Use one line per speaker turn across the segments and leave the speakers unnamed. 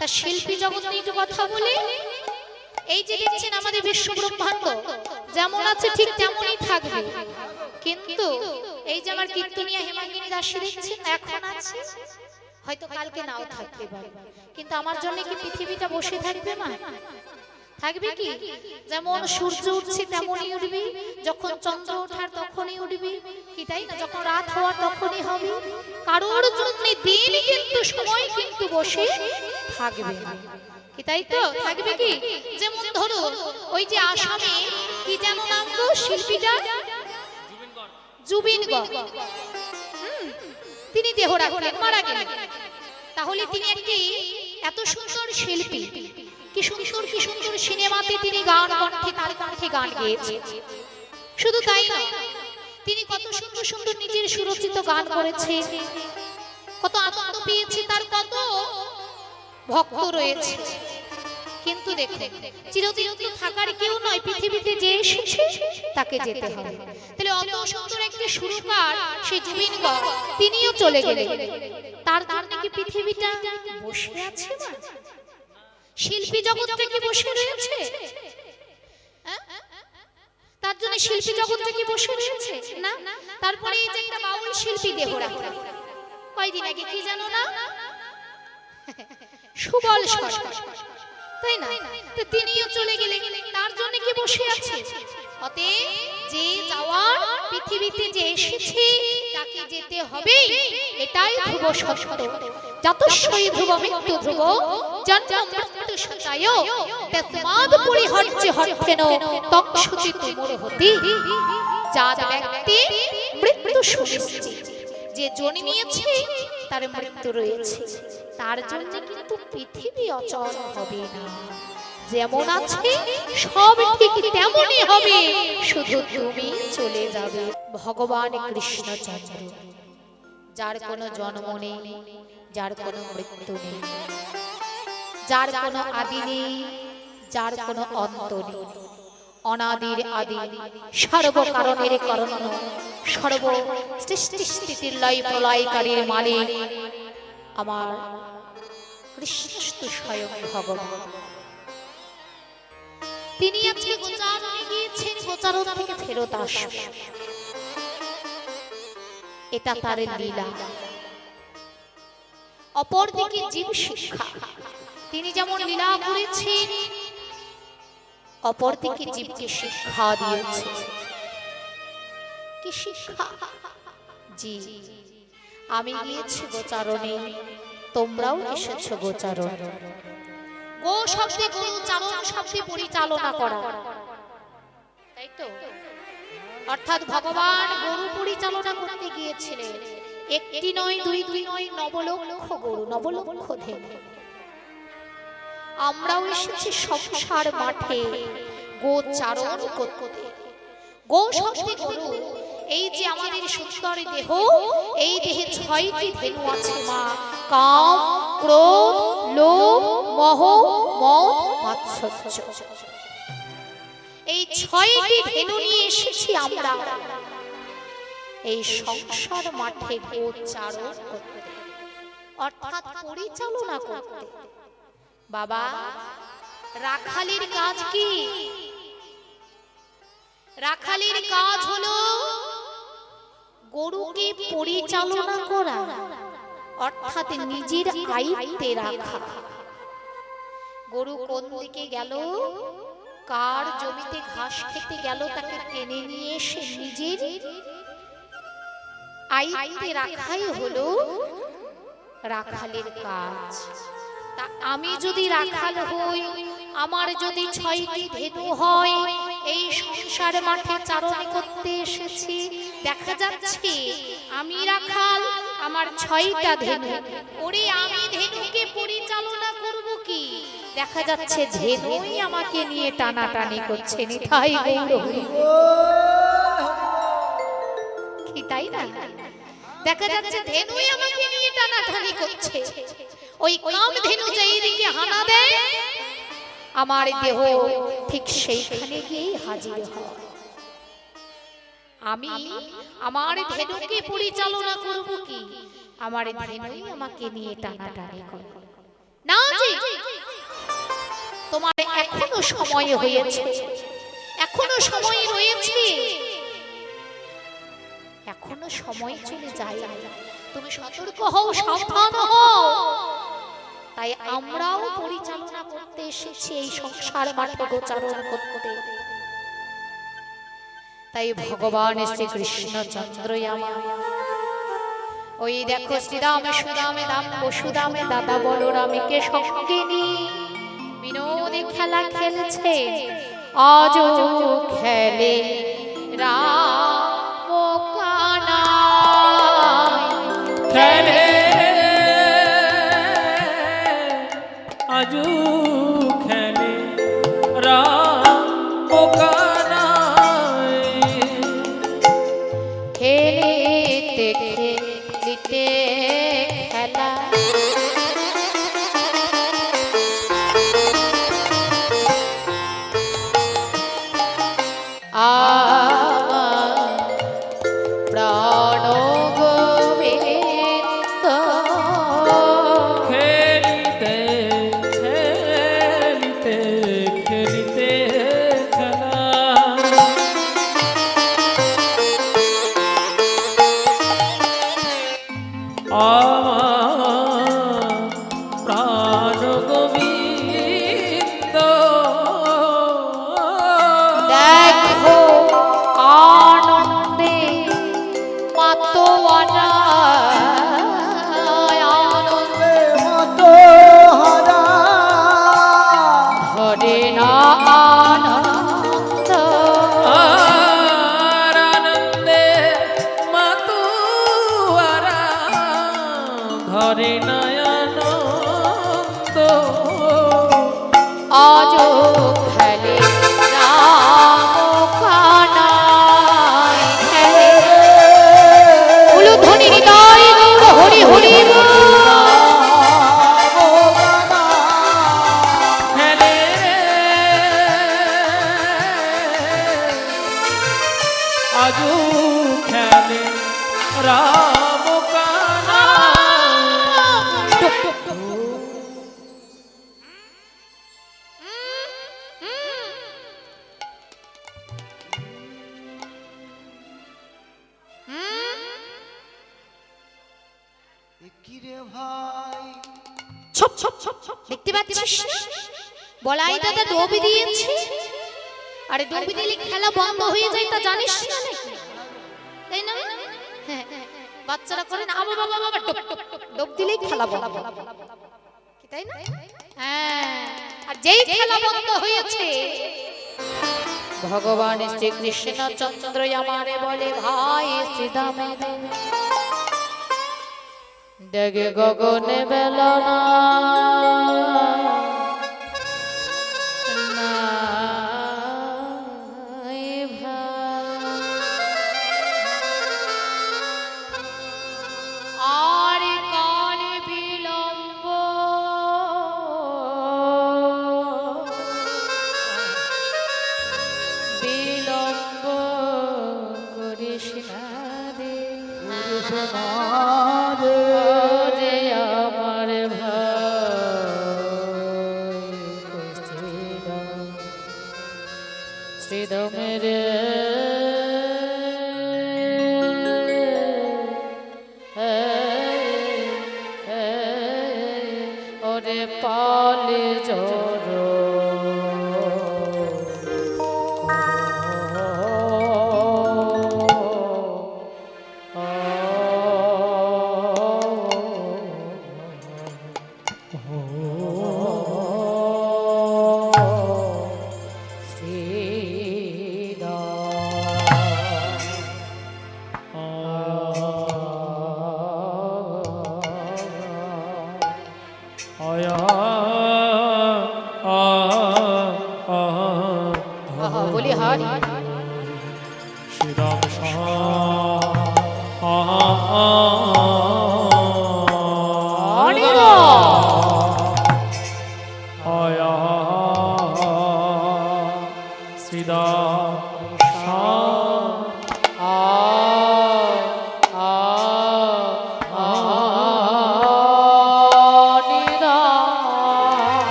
তা শিল্পী জগৎ নিয়ে একটু কথা বলি। এই যে দেখছেন আমাদের বিশ্ব ব্রহ্মাণ্ড যেমন আছে ঠিক তেমনই থাকবে, কিন্তু এই যে আমার কীর্তনিয়া হেমাঙ্গিনী দাসী দেখছেন এখন আছে, হয়তো কালকে নাও থাকতে পারে, কিন্তু আমার জন্য কি পৃথিবীটা বসে থাকবে না? থাকবে কি? যেমন সূর্য উঠছে তেমনই উঠবে, যখন চন্দ্র ওঠার তখনই উঠবে, কি তাই না? যখন রাত হওয়ার তখনই হবে। কারোর জন্য দিন কিন্তু সময় কিন্তু বসে থাকবে না, কি তাই তো? থাকবে কি? যেমন ধরো ওই যে আসামে কি যেন নাম গো শিল্পীটা, জুবিন গর্গ, তিনি দেহ রাখলেন, মারা গেলেন। তাহলে তিনি একটি এত সুন্দর শিল্পী, কি সুন্দর কি সুন্দর সিনেমাতে তিনি গান কণ্ঠে তার কণ্ঠে গান গেয়েছেন। শুধু তাই নয়, তিনি কত সুন্দর সুন্দর নিজের সুরচিত গান করেছেন, কত আনন্দ পেয়েছে, তার কত ভক্ত রয়েছে। কিন্তু দেখুন চিরদিন থাকার কেউ নয়, পৃথিবীতে যে এসেছে তাকে যেতে হবে। তাহলে অত সুন্দর একটি সুরকার সেই জুবিন গর্গ তিনিও চলে গেলেন, তার জন্য কি পৃথিবীটা বসে আছে না? শিল্পী জগৎটা কি বসে রয়েছে? তার জন্য শিল্পী জগৎটা কি বসে রয়েছে না? তারপরে এই যে একটা বাউল শিল্পী দেহ রাখলেন কয়দিন আগে, কি জানো না, সুবল সরকার, তাই না? তো তিনিও চলে গেলেন, তার জন্য কি বসে আছে? অতএব যে যাওয়ার, পৃথিবীতে যে এসেছে তাকে যেতে হবে, এটাই ধ্রুব সত্য। যতস্যই ধ্রুব মৃত্যু ধ্রুব, জন্ম মৃত্যু সঞ্চয়, তস্মাৎ পরিহর্যে হর্থেন তং শুচিত মূঢ়তি। যার ব্যক্তি মৃত্যু সুনিশ্চিত, যে জন্মিয়েছে তার মৃত্যু রয়েছে, তার জন্য কিন্তু পৃথিবী অচল হবে না। যেমন আছে সব ঠিক তেমনই হবে, শুধু তুমি চলে যাবে। ভগবান কৃষ্ণচন্দ্র, যার কোনো জন্ম নেই, যার কোনো মৃত্যু নেই, যার কোনো আদি নেই, যার কোনো অন্ত নেই, অনাদির আদি, সর্বকারণের কারণ, সর্ব সৃষ্টি স্থিতির লয় প্রলয়কারীর মালিক আমার কৃষ্ণ স্বয়ং ভগবান। তিনি আজকে গোচারণে গিয়েছেন, গোচারণ থেকে ফেরত আসবেন, এটা তার লীলা। অপরদিকে জীব শিক্ষা, তিনি যেমন লীলা করেছেন, অপরদিকে জীবকে শিক্ষা দিয়েছে। কি শিক্ষা? জি, আমি গিয়েছি গোচারণে, তোমরাও এসেছো গোচারণ। গো শব্দে গরু, চারণ শব্দে পরিচালনা করা, তাই তো? অর্থাৎ ভগবান গরু পরিচালনা করতে গিয়েছিলেন, একটি নয়, দুইটি নয়, নবলক্ষ গরু, নবলক্ষ ধেনু। আমরাও এসেছি সংসার মাঠে গোচারণ করতে। গো শব্দে গরু, এই যে আমাদের সুন্দর দেহ, এই দেহে ৬টি ধেনু আছে মা। কাম, ক্রোধ, লোভ, মোহ, মদ, মাৎসর্য। এই ৬টি ধেনু নিয়ে এসেছি আমরা এই সংসার মাঠে গোচারণ করতে, অর্থাৎ পরিচালনা করতে। বাবা, রাখালির কাজ কি? রাখালির কাজ হলো গরুকে পরিচালনা করা, অর্থাৎ নিজের আয়ত্তে রাখা। গরু কোন দিকে গেল, কার জমিতে ঘাস খেতে গেল, তাকে টেনে নিয়ে এসে নিজের আয়ত্তে রাখাই হলো রাখালের কাজ। তা আমি যদি রাখাল হই, আমার যদি ৬টি ধেনু হয়, এই সংসার মাঠে চারণ করতে এসেছি, দেখা যাচ্ছে আমি রাখাল, আমার ৬টা ধেনু। ওরে আমি ধেনুকে পরিচালনা করব কি? দেখা যাচ্ছে ধেনুই আমাকে নিয়ে টানাটানি করছে। নিতাই গৌর হরি, কি তাই না? দেখা যাচ্ছে ধেনুই আমাকে নিয়ে টানাটানি করছে। ওই কাম ধেনু যেই দিকে হানা দেয়, আমার দেহ ঠিক সেইখানে গিয়ে হাজির হয়। আমি আমার ধেনুকে পরিচালনা করব কি? আমার ধেনুই আমাকে নিয়ে টানাটানি করে। না জি, তোমার এখনো সময় হয়েছে, এখনো সময় রয়েছে, এখনো সময় চলে যায়, তুমি সতর্ক হও, সাবধান হও। তাই আমরাও পরিচালনা করতে এসেছি এই সংসার মাঠে গোচারণ করতে। তাই ভগবান শ্রীকৃষ্ণচন্দ্রই আমার, ওই দেখো শ্রীরামে সুদামে দাম বসুদামে দাদা বলরামকে সঙ্গে নিয়ে বিনোদী খেলা খেলছে। আজও খেলে রাম কানাই,
খেলে আজও খেলে রাম কানাই,
খেলিতে খেলিতে খেলা আমার প্রাণ গোবিন্দ,
খেলিতে খেলিতে খেলিতে খেলা আমার প্রাণ গোবিন্দ।
দেখো আনন্দে মাতোয়ারা, আনন্দে
মাতোহারা
ধরে না আনন্দ,
আর আনন্দে মাতুয়ারা ধরে নয়নন্দ।
আজও খেলে রাম কানাই, খেলে উলুধ্বনি হৃদয় গৌর হরি হরি
খেলে আজও খেলে রাম কানাই।
কিরে ভাই
ছপ ছপ ছপ ছপ, দেখতে পাচ্ছিস না? বলাই দাদা ডুবি দিয়েছে। আরে ডুবি দিলে খেলা বন্ধ হয়ে যায়, তা জানিস না নাকি? তাই না? হ্যাঁ, বাচ্চারা করে না, বাবা বাবা বাবা ডুব ডুব ডুব দিলেই খেলা বন্ধ, কি তাই না? হ্যাঁ, আর যেই খেলা বন্ধ হয়েছে, ভগবান শ্রীকৃষ্ণচন্দ্র আমারে বলে, ভাই শ্রীদামে ডেগে গগনে বেলনা নাই ভাই, আর কাল বিলম্ব বিলম্ব করিস না রে, ওরে আমার ভাই শ্রীরামের ওরে পালে জোর বলি হারি
শ্রীরাম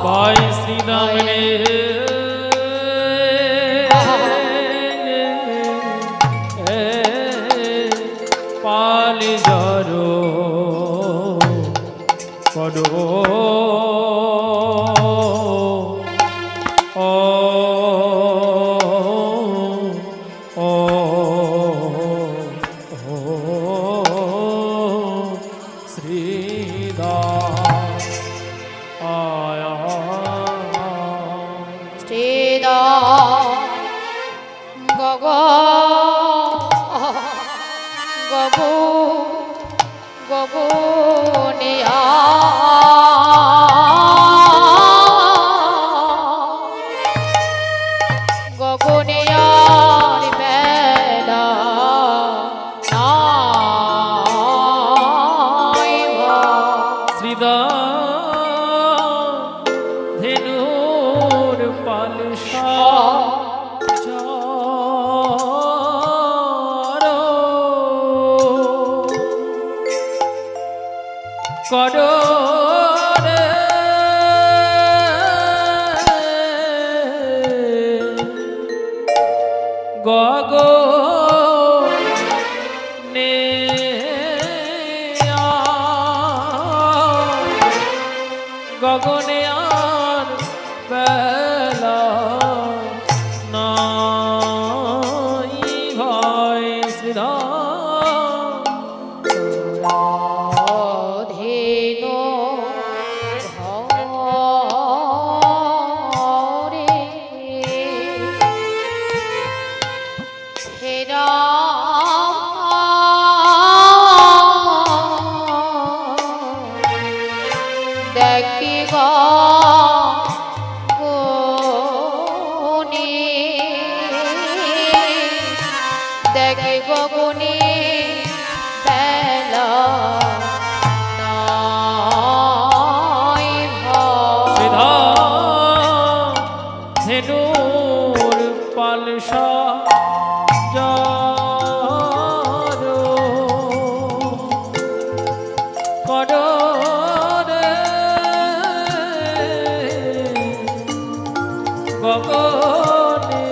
ভাই শ্রীরাম রে পালে জড়ো করো ও ও শ্রীদাস আয়া
গগনিয়া গগনিয়ার বেলা নাই
শ্রীদা ধেনুর পালসা করো রে গগনে গগনে আর বেলা নাই ভয় শ্রীধা
ধেনু ঘরে ফেরা দেখি গগনে দেখি গগনে বেলা নাই
শ্রীধা ধেনুর পালসা যারো করো রে গগনে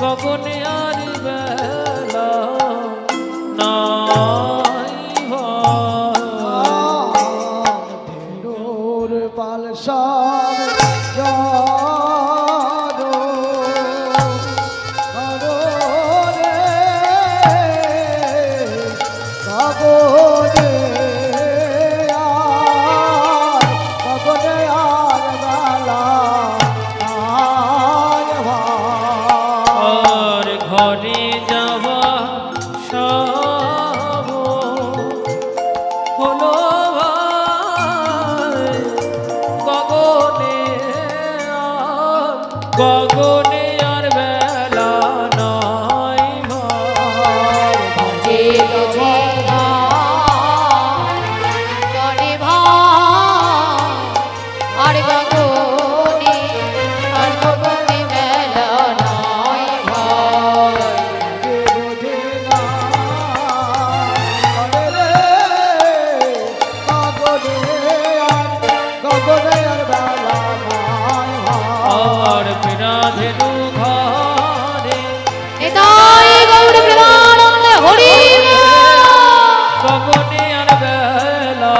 গগনে আর বেলা নাই ভয়
ধেনুর পালসার যারো করো রে গগনে আর বেলা নাই ভাই।
আর ঘরে যাওয়া সব হলো ভাই গগনে আর বেলা নাই ভাই
যে বুঝিয়া করে ভাই আর গগনে মেলা নাই ভাই
বোঝে না করে রে গগনে আর বেলা নাই ভাই।
আর বিনা ধেনু ঘরে
নিতাই গৌর প্রেমানন্দ হরি
গগনে আর বেলা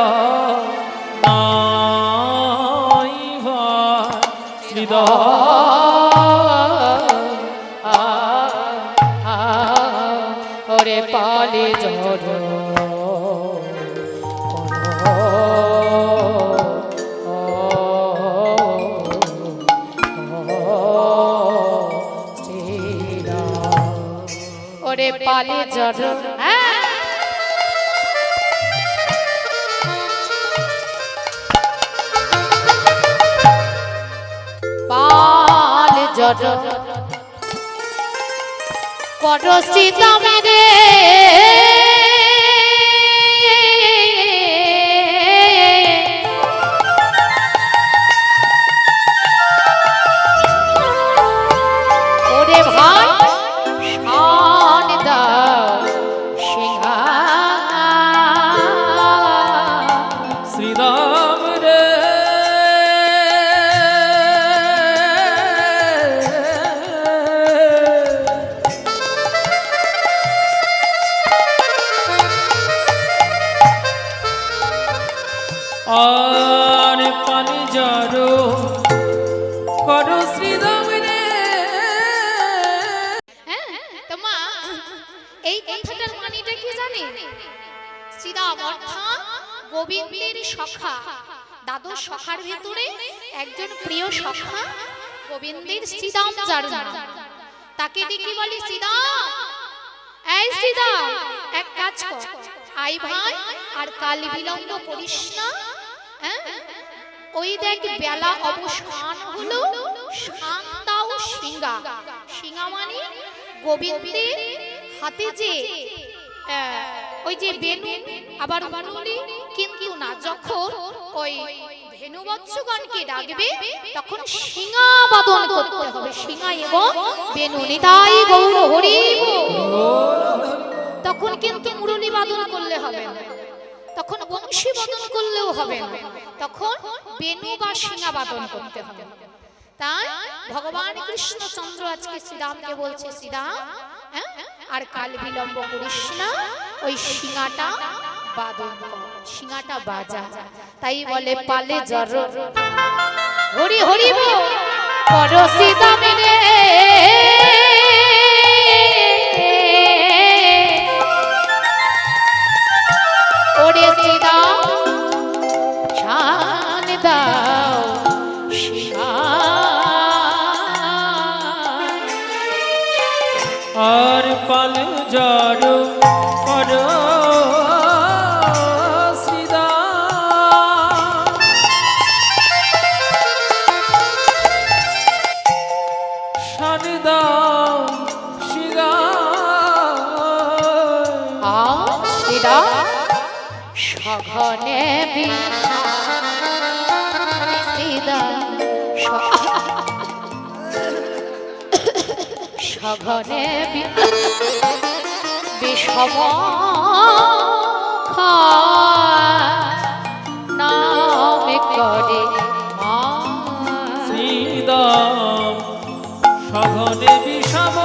নাই ভাই শ্রীদা
ওরে পালে জড় ওরে পালে জড় পাল জড় পরশিতা মেরে ওরে ভাই কথাটার মানেটা কি জানে? শ্রীরাম অর্থাৎ গোবিন্দের সখা, দাদর সখার ভেতরে একজন প্রিয় সখা গোবিন্দের শ্রীরাম যার নাম, তাকে ডেকে বলে শ্রীরাম, এই শ্রীরাম এক কাজ কর, আই ভাই আর কাল বিলম্ব করিস না, হ্যাঁ ওই দেখ বেলা অবসান হলো, শান দাও সিঙ্গা, সিঙ্গা মানে গোবিন্দের হাতে যে ওই যে বেনু, আবার বলি কিন্তু না, যখন ওই ধেনুবৎসগণকে ডাকবে তখন সিঙ্গা বাদন করতে হবে, সিঙ্গা এবং বেনু, নিতাই গৌর হরি বল। তখন কিন্তু মুরলী বাদন করলে হবে না, তখন বংশী বাদন করলেও হবে না, তখন বেনু বা সিঙ্গা বাদন করতে হবে। তাই ভগবান কৃষ্ণচন্দ্র আজকে শ্রীরামকে বলছে, শ্রীরাম আর কাল বিলম্ব করিস না, ওই সিঙ্গাটা বাদন কর, সিঙ্গাটা বাজা। তাই বলে পালে জর হরি হরি বল কর শ্রীরামে রে, ওরে শ্রীরাম শান দাও সিঙ্গা,
আর পাল জড় কর শ্রীরাম, শান দাও সিঙ্গা,
শ্রীরাম সঘনে সঘনে বিষম নাম করে
শ্রীরাম সঘনে বিষম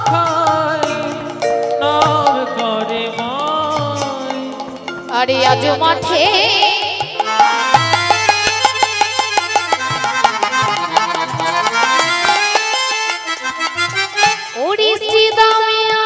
খায় নাম করে মায়।
আরে আজ মাঠে ওরে শ্রীরামিয়া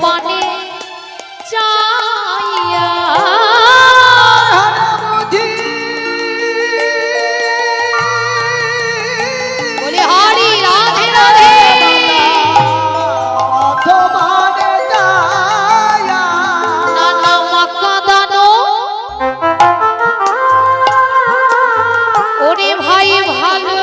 পানে চাইয়া বলে হরি রাধে রাধে নানা মাকা দানো ওরে ভাই ভালো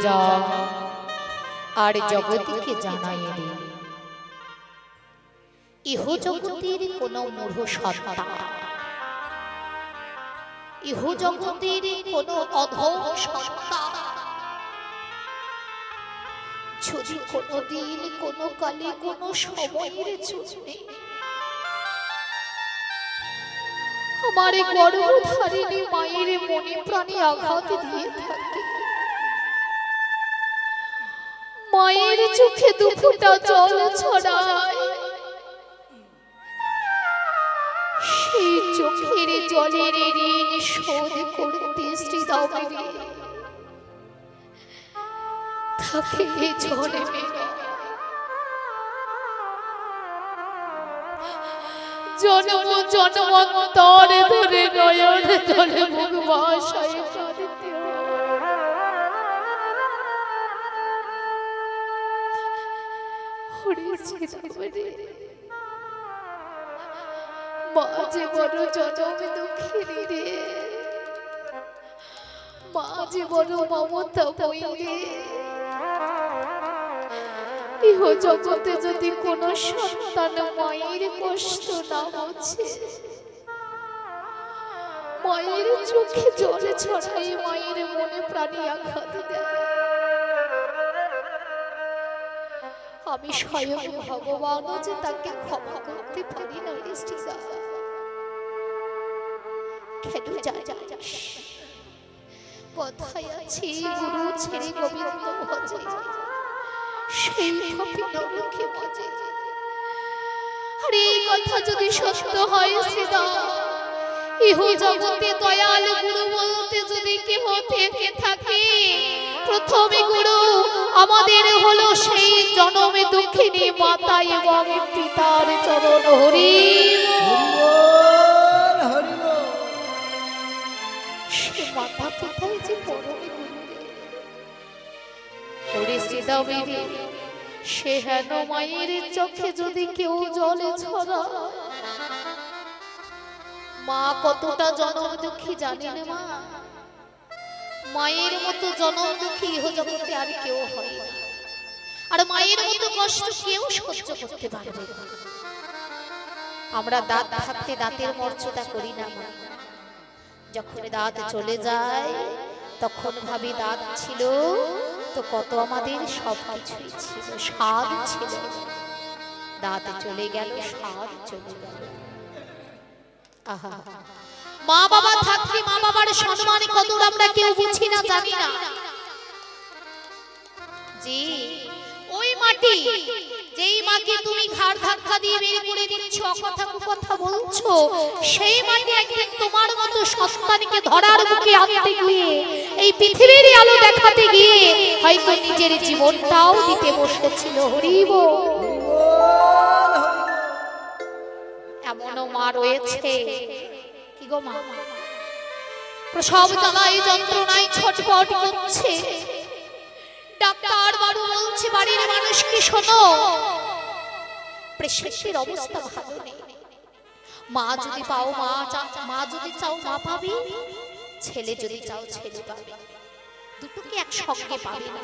যা আর জগৎকে জানাই দে, ইহ জগতের কোন মূঢ় সত্তা, ইহ জগতের কোন অধম সত্তা যদি কোনদিন কোন কালে কোন সময়ের জন্য আমার গর্ভধারিণী মায়ের মনে প্রাণে আঘাত দিয়ে থাকে, মায়ের চোখে দুফোঁটা জল ছড়ায়, সেই চোখের জলের ঋণ শোধ করতে শ্রীদামের থাকে জন্মে জন্ম জন্মান্তর ধরে নয়ন জলে মুখ ভাসায় কাঁদিতে মা যে বড় জনম দুঃখিনী রে, মা যে বড় মমতা বই রে, ইহ জগতে যদি কোন সন্তান মায়ের কষ্ট না হচ্ছে, মায়ের চোখে জল ছড়াই, মায়ের মনে প্রাণে আঘাত দেয়, আমি স্বয়ং ভগবান যে তাকে ক্ষমা করতে পারি না রে শ্রীদা। কেন যাস? কথায় আছে গুরু ছেড়ে গোবিন্দ ভজে, সেই পাপী নরকে বাজে। আর এই কথা যদি সত্য হয় শ্রীদা, ইহ জগতে দয়াল গুরু বলতে যদি কেহ থেকে থাকে, প্রথমে গুরু আমাদের হলো সেই জনমে দুঃখিনী মাতা এবং পিতার চরণ। হরি সে মাতা পিতাই যে পরমে গুরু রে। ওরে শ্রীদামেরে সে হেন মায়ের চোখে যদি কেউ জলে ছড়া, মা কতটা জনম দুঃখী জানেন মা? মায়ের মতো জনম দুঃখী ইহ জগতে আর কেউ হয় না, আর মায়ের মতো কষ্ট কেউ সহ্য করতে পারবে না। আমরা দাঁত থাকতে দাঁতের মর্যাদা করি না মা, যখন দাঁত চলে যায় তখন ভাবি দাঁত ছিল তো কত আমাদের সবকিছুই ছিল, স্বাদ ছিল, দাঁত চলে গেল স্বাদ চলে গেল। আহা, মা বাবা থাকতে মা বাবার সম্মান কত আমরা কেউ বুঝি না, জানি না। জি ওই মাটি যেই মাকে তুমি ঘাড় ধাক্কা দিয়ে বের করে দিচ্ছ, কথা কথা বলছো, সেই মাটি একদিন তোমার মতো সন্তানকে ধরার বুকে আনতে গিয়ে, এই পৃথিবীর আলো দেখাতে গিয়ে হয়তো নিজের জীবনটাও দিতে বসেছিল। হরি বল। এমনও মা রয়েছে, কি গো মা, প্রসব জ্বালায় যন্ত্রণায় ছটফট করছে, ডাক্তার বাবু বলছে বাড়ির মানুষকে শোনো, প্রেসেন্টের অবস্থা ভালো নেই, মা যদি পাও মা যদি চাও মা পাবে, ছেলে যদি চাও ছেলে পাবে, দুটোকে একসঙ্গে পাবে না।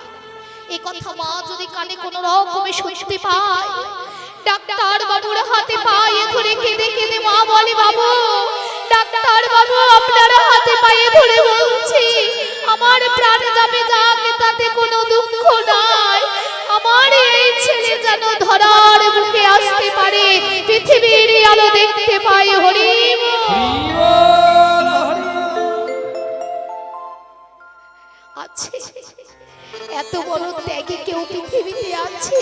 এই কথা মা যদি কানে কোন রকমে শুনতে পায়, ডাক্তার বাবুর হাতে পায়ে ধরে কেঁদে কেঁদে মা বলে, বাবু ডাক্তার বাবু আপনার হাতে পায়ে ধরে বলছি, আমার প্রাণ যাবে যাক, তাতে কোনো দুঃখ নাই, আমার এই ছেলে যেন ধরার বুকে আসতে পারে, পৃথিবীর আলো দেখতে পায়। হরি আছে এত বড় ত্যাগী কেউ পৃথিবীতে আছে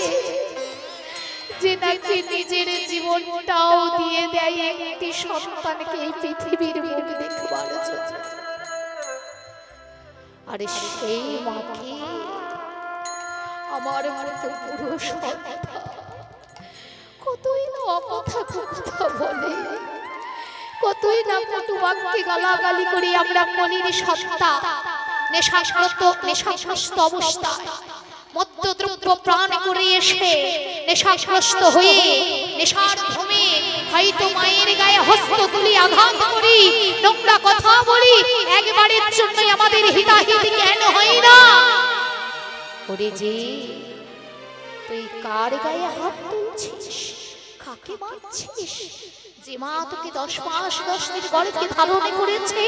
যে নাকি নিজের জীবনটাও দিয়ে দেয় একটি সন্তানকে এই পৃথিবীর মুখ দেখবার জন্য। আর সেই মাকে আমার মতো পুরুষ কতই না অকথা কথা বলে, কতই না কটু বাক্যে গালাগালি করে আমরা কলির সত্তা নেশাগ্রস্ত অবস্থায় মদ্যদ্রব্য প্রাণ করে এসে নেশাগ্রস্ত হয়ে নেশার ভূমে হয়তো মায়ের গায়ে হস্ত তুলি আঘাত করি, নোংরা কথা বলি, একবারের জন্য আমাদের হিতাহিত জ্ঞান হয় না। ওরে যে তুই কার গায়ে হাত তুলছিস, কাকে মারছিস? যে মা তোকে 10 মাস 10 দিন গর্ভে ধারণ করেছে,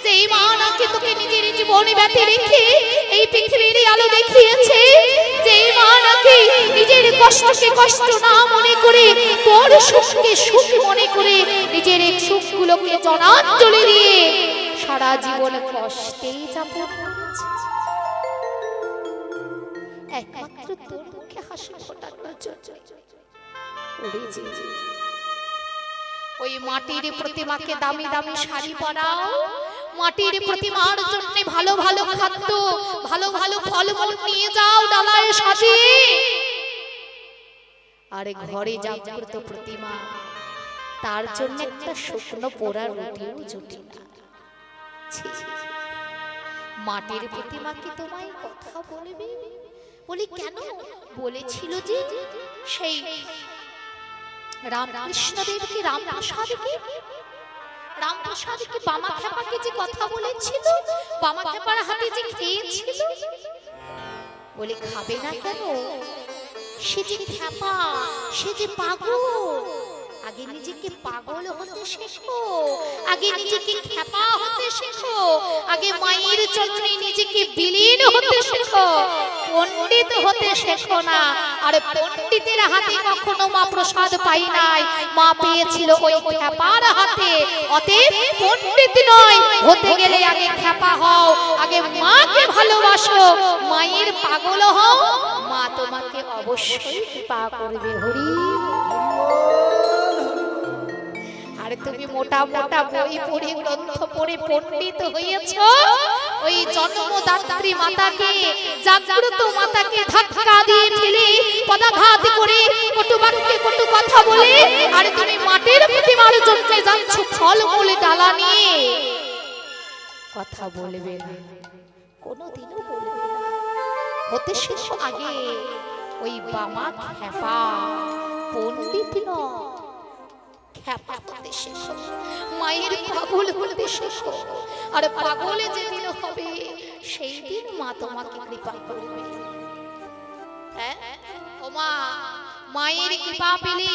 যে মা নাকি তোকে নিজের জীবনে ব্যথা রেখে এই পৃথিবীর আলো দেখিয়েছে, যে মা নাকি নিজের কষ্টকে কষ্ট না মনে করে তোর সুখকে সুখ মনে করে নিজের এক সুখগুলোকে জনাঞ্জলি দিয়ে সারা জীবন কষ্টেই যাপন করেছে, একমাত্র তোর মুখে হাসি ফোটানোর জন্য। ওরে যে ওই মাটির প্রতিমাকে দামি দামি শাড়ি পরাও, মাটির প্রতিমার জন্য ভালো ভালো খাদ্য ভালো ভালো ফলমূল নিয়ে যাও ডালায় সাজিয়ে, আরে ঘরে জাগ্রত প্রতিমা তার জন্য একটা শুকনো পোড়া রুটিও জুটে না। মাটির প্রতিমাকে তোমায় কথা বলবে? বলি কেন? বলেছিল যে সেই রামকৃষ্ণদেবকে রামপ্রসাদকে বামা খেপাকে যে কথা বলেছিল, বামা খেপার হাতে যে খেয়েছিল, বলে খাবে না কেন? সে যে খেপা, সে যে পাগল। আগে নিজেকে পাগল হতে শেখো, আগে নিজেকে খেপা হতে শেখো, আগে মায়ের চরণে নিজেকে বিলীন হতে শেখো, পণ্ডিত হতে শেখো না। আর পণ্ডিতের হাতে কখনো মা প্রসাদ পাই নাই, মা পেয়েছিল ওই খেপার হাতে। অতএব পণ্ডিত নয়, হতে গেলে আগে খেপা হও, আগে মাকে ভালোবাসো, মায়ের পাগল হও, মা তোমাকে অবশ্যই কৃপা করবে। হরি আর তুমি মোটা মোটা বই পড়ে গ্রন্থ পড়ে পণ্ডিত হয়েছো, ওই জন্মদাত্রী মাতাকে জাগ্রত মাতাকে ধাক্কা দিয়ে ফেলে পদাঘাত করে কটু বাক্যে কটু কথা বলে, আর তুমি মাটির প্রতিমার জন্য যাচ্ছ ফলমূল ডালা নিয়ে। কথা বলবে না, কোনোদিনও বলবে না। হতে শেখো আগে ওই বামা খেপা, পণ্ডিত নয়, খেপা হতে শেখো, মায়ের পাগল হতে শেখো। আর পাগলে যেদিন হবে সেই দিন মা তোমাকে কৃপা করবে। হ্যাঁ ও মা, মায়ের কৃপা পেলে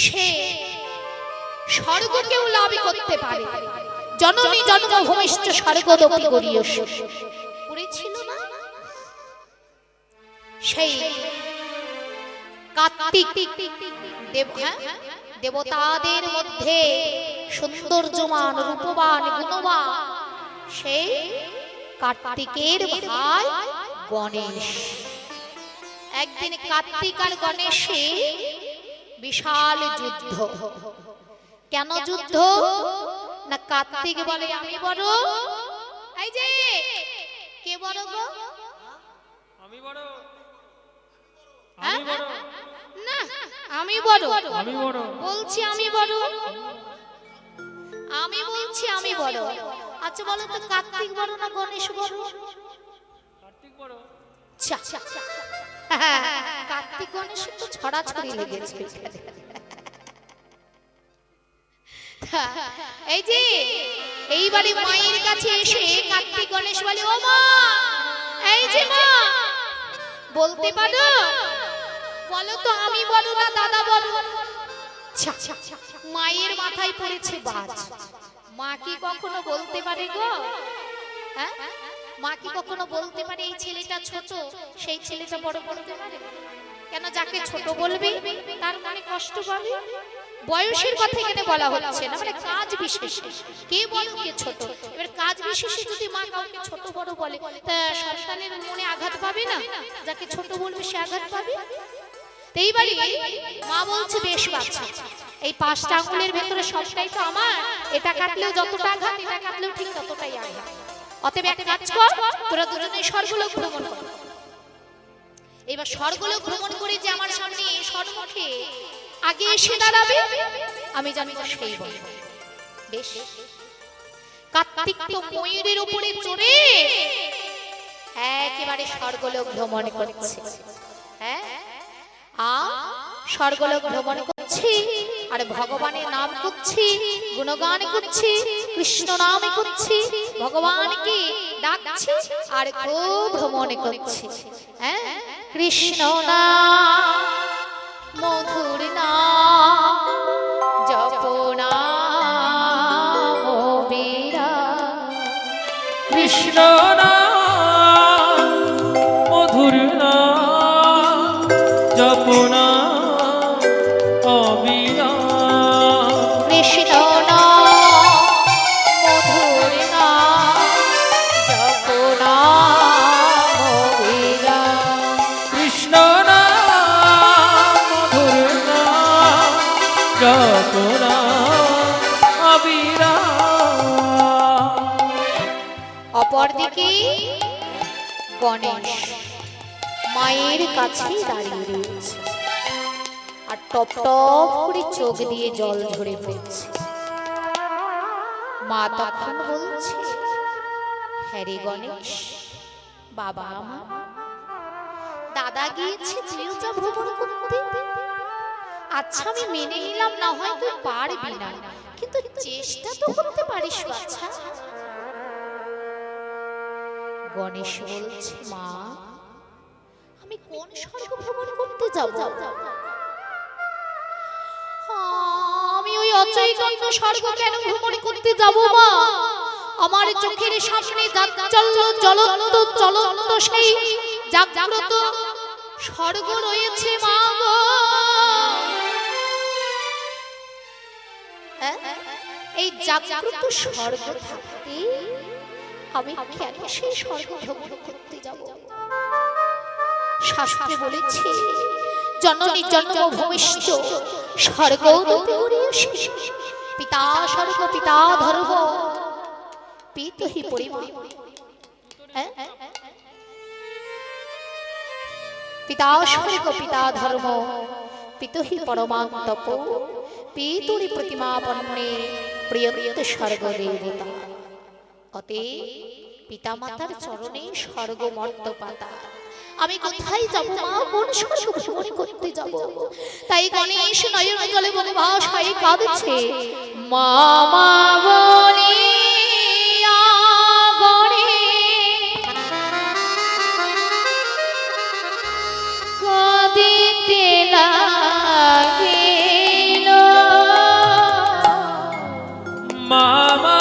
সে স্বর্গকেও লাভ করতে পারে। জননী জন্মভূমিষ্ঠ স্বর্গদপি গরীয়স্য পড়েছিল না সেই কার্তিক দেব, দেবতাদের মধ্যে সৌন্দর্যমান রূপবান গুণবান সেই কার্তিকের ভাই গণেশ। একদিন কার্তিক আর গণেশে বিশাল যুদ্ধ। কেন যুদ্ধ? না কার্তিক বলে আমি বড়, এই যে কে বড় গো?
আমি বড়,
আমি বড় না, আমি বড়,
আমি বড়
বলছি আমি বড়, আমি বলছি আমি বড়। আচ্ছা বলো তো কার্তিক বড় না গণেশ বড়?
কার্তিক বড়।
কার্তিক গণেশ তো ছড়াছড়ি লেগেছে। এই যে এইবারে মায়ের কাছে এসে কার্তিক গণেশ বলে ও মা, এই যে মা বলতে পারো, বলো তো আমি বড় না দাদা বড়? মায়ের মাথায় পড়েছে বাজ। মা কি কখনো বলতে পারে গো? হ্যাঁ, মা কি কখনো বলতে পারে এই ছেলেটা ছোট সেই ছেলেটা বড় বলতে পারে? কেন? যাকে ছোট বলবে তার মনে কষ্ট পাবে। বয়সের কথা এখানে বলা হচ্ছে না, মানে কাজ বিশেষে কে বড় কে ছোট। এবার কাজ বিশেষে যদি মা কাউকে ছোট বড় বলে তা সন্তানের মনে আঘাত পাবে না? যাকে ছোট বলবে সে আঘাত পাবে। এইবারে মা বলছে বেশ বাচ্চা, এই 5টা আঙ্গুলের ভেতরে সবটাই তো আমার, এটা কাটলেও যতটা আঘাত, এটা কাটলেও ঠিক ততটাই আঘাত। অতএব একটা কাজ কর, তোরা দুজনে স্বর্গলোক ভ্রমণ কর। এবার স্বর্গলোক ভ্রমণ করে যে আমার সামনে সম্মুখে আগে এসে দাঁড়াবে, আমি জানি তো সেই বল। বেশ, কার্তিক তো ময়ূরের উপরে চড়ে একেবারে স্বর্গলোক ভ্রমণ করছে। হ্যাঁ, স্বর্গলোক ভ্রমণ করছি আর ভগবানের নাম করছি, গুণগান করছি, কৃষ্ণ নাম করছি, ভগবানকে ডাকছি আর খুব ভ্রমণ করছি। হ্যাঁ, কৃষ্ণ না মধুর না জপনা বীরা,
কৃষ্ণ নাম মধুর নাম জপনা অবিরাম।
কৃষ্ণ না মধুর না জপনা বীরা,
কৃষ্ণ নাম মধুর নাম জপনা অবিরাম।
অপরদিকে গণেশ মায়ের কাছে দাঁড়িয়ে রয়েছে আর টপ টপ করে চোখ দিয়ে জল ঝরে পড়ছে। মা তখন বলছে, হ্যাঁ রে গণেশ, বাবা আমার দাদা গিয়েছে তুইও যা ভ্রমণ করতে। আচ্ছা আমি মেনে নিলাম না হয় তুই পারবি না, কিন্তু চেষ্টা তো করতে পারিস বাচ্চা। গণেশ বলছে, মা আমি কোন স্বর্গ ভ্রমণ করতে যাব? আমি ওই অচৈতন্য স্বর্গ কেন ভ্রমণ করতে যাব মা? আমার চোখের সামনে জ্বলন্ত জ্বলন্ত সেই জাগ্রত স্বর্গ রয়েছে মা গো। এই জাগ্রত স্বর্গ থাকতে আমি কেন সেই স্বর্গ ভ্রমণ করতে যাব? শাস্ত্রে বলেছে, জননী জন্ম ভূমিষ্ঠ স্বর্গ পিতা স্বর্গ পিতা ধর্ম পিতহি পরিবার। পিতা স্বর্গ পিতা ধর্ম পিতহি পরমান্তপ পিতুরি প্রতিমা পন্নে প্রিয়ত স্বর্গ দেবতা। অতএব পিতামাতার চরণে স্বর্গ মর্ত পাতা। আমি কোথায় যাব মা? কোন স্বর্গ ভ্রমণ করতে যাব? তাই গণেশ নয়ন জলে বলে ভাষায় কাঁদছে, মামা বলি কাঁদিতে লাগিল।
মামা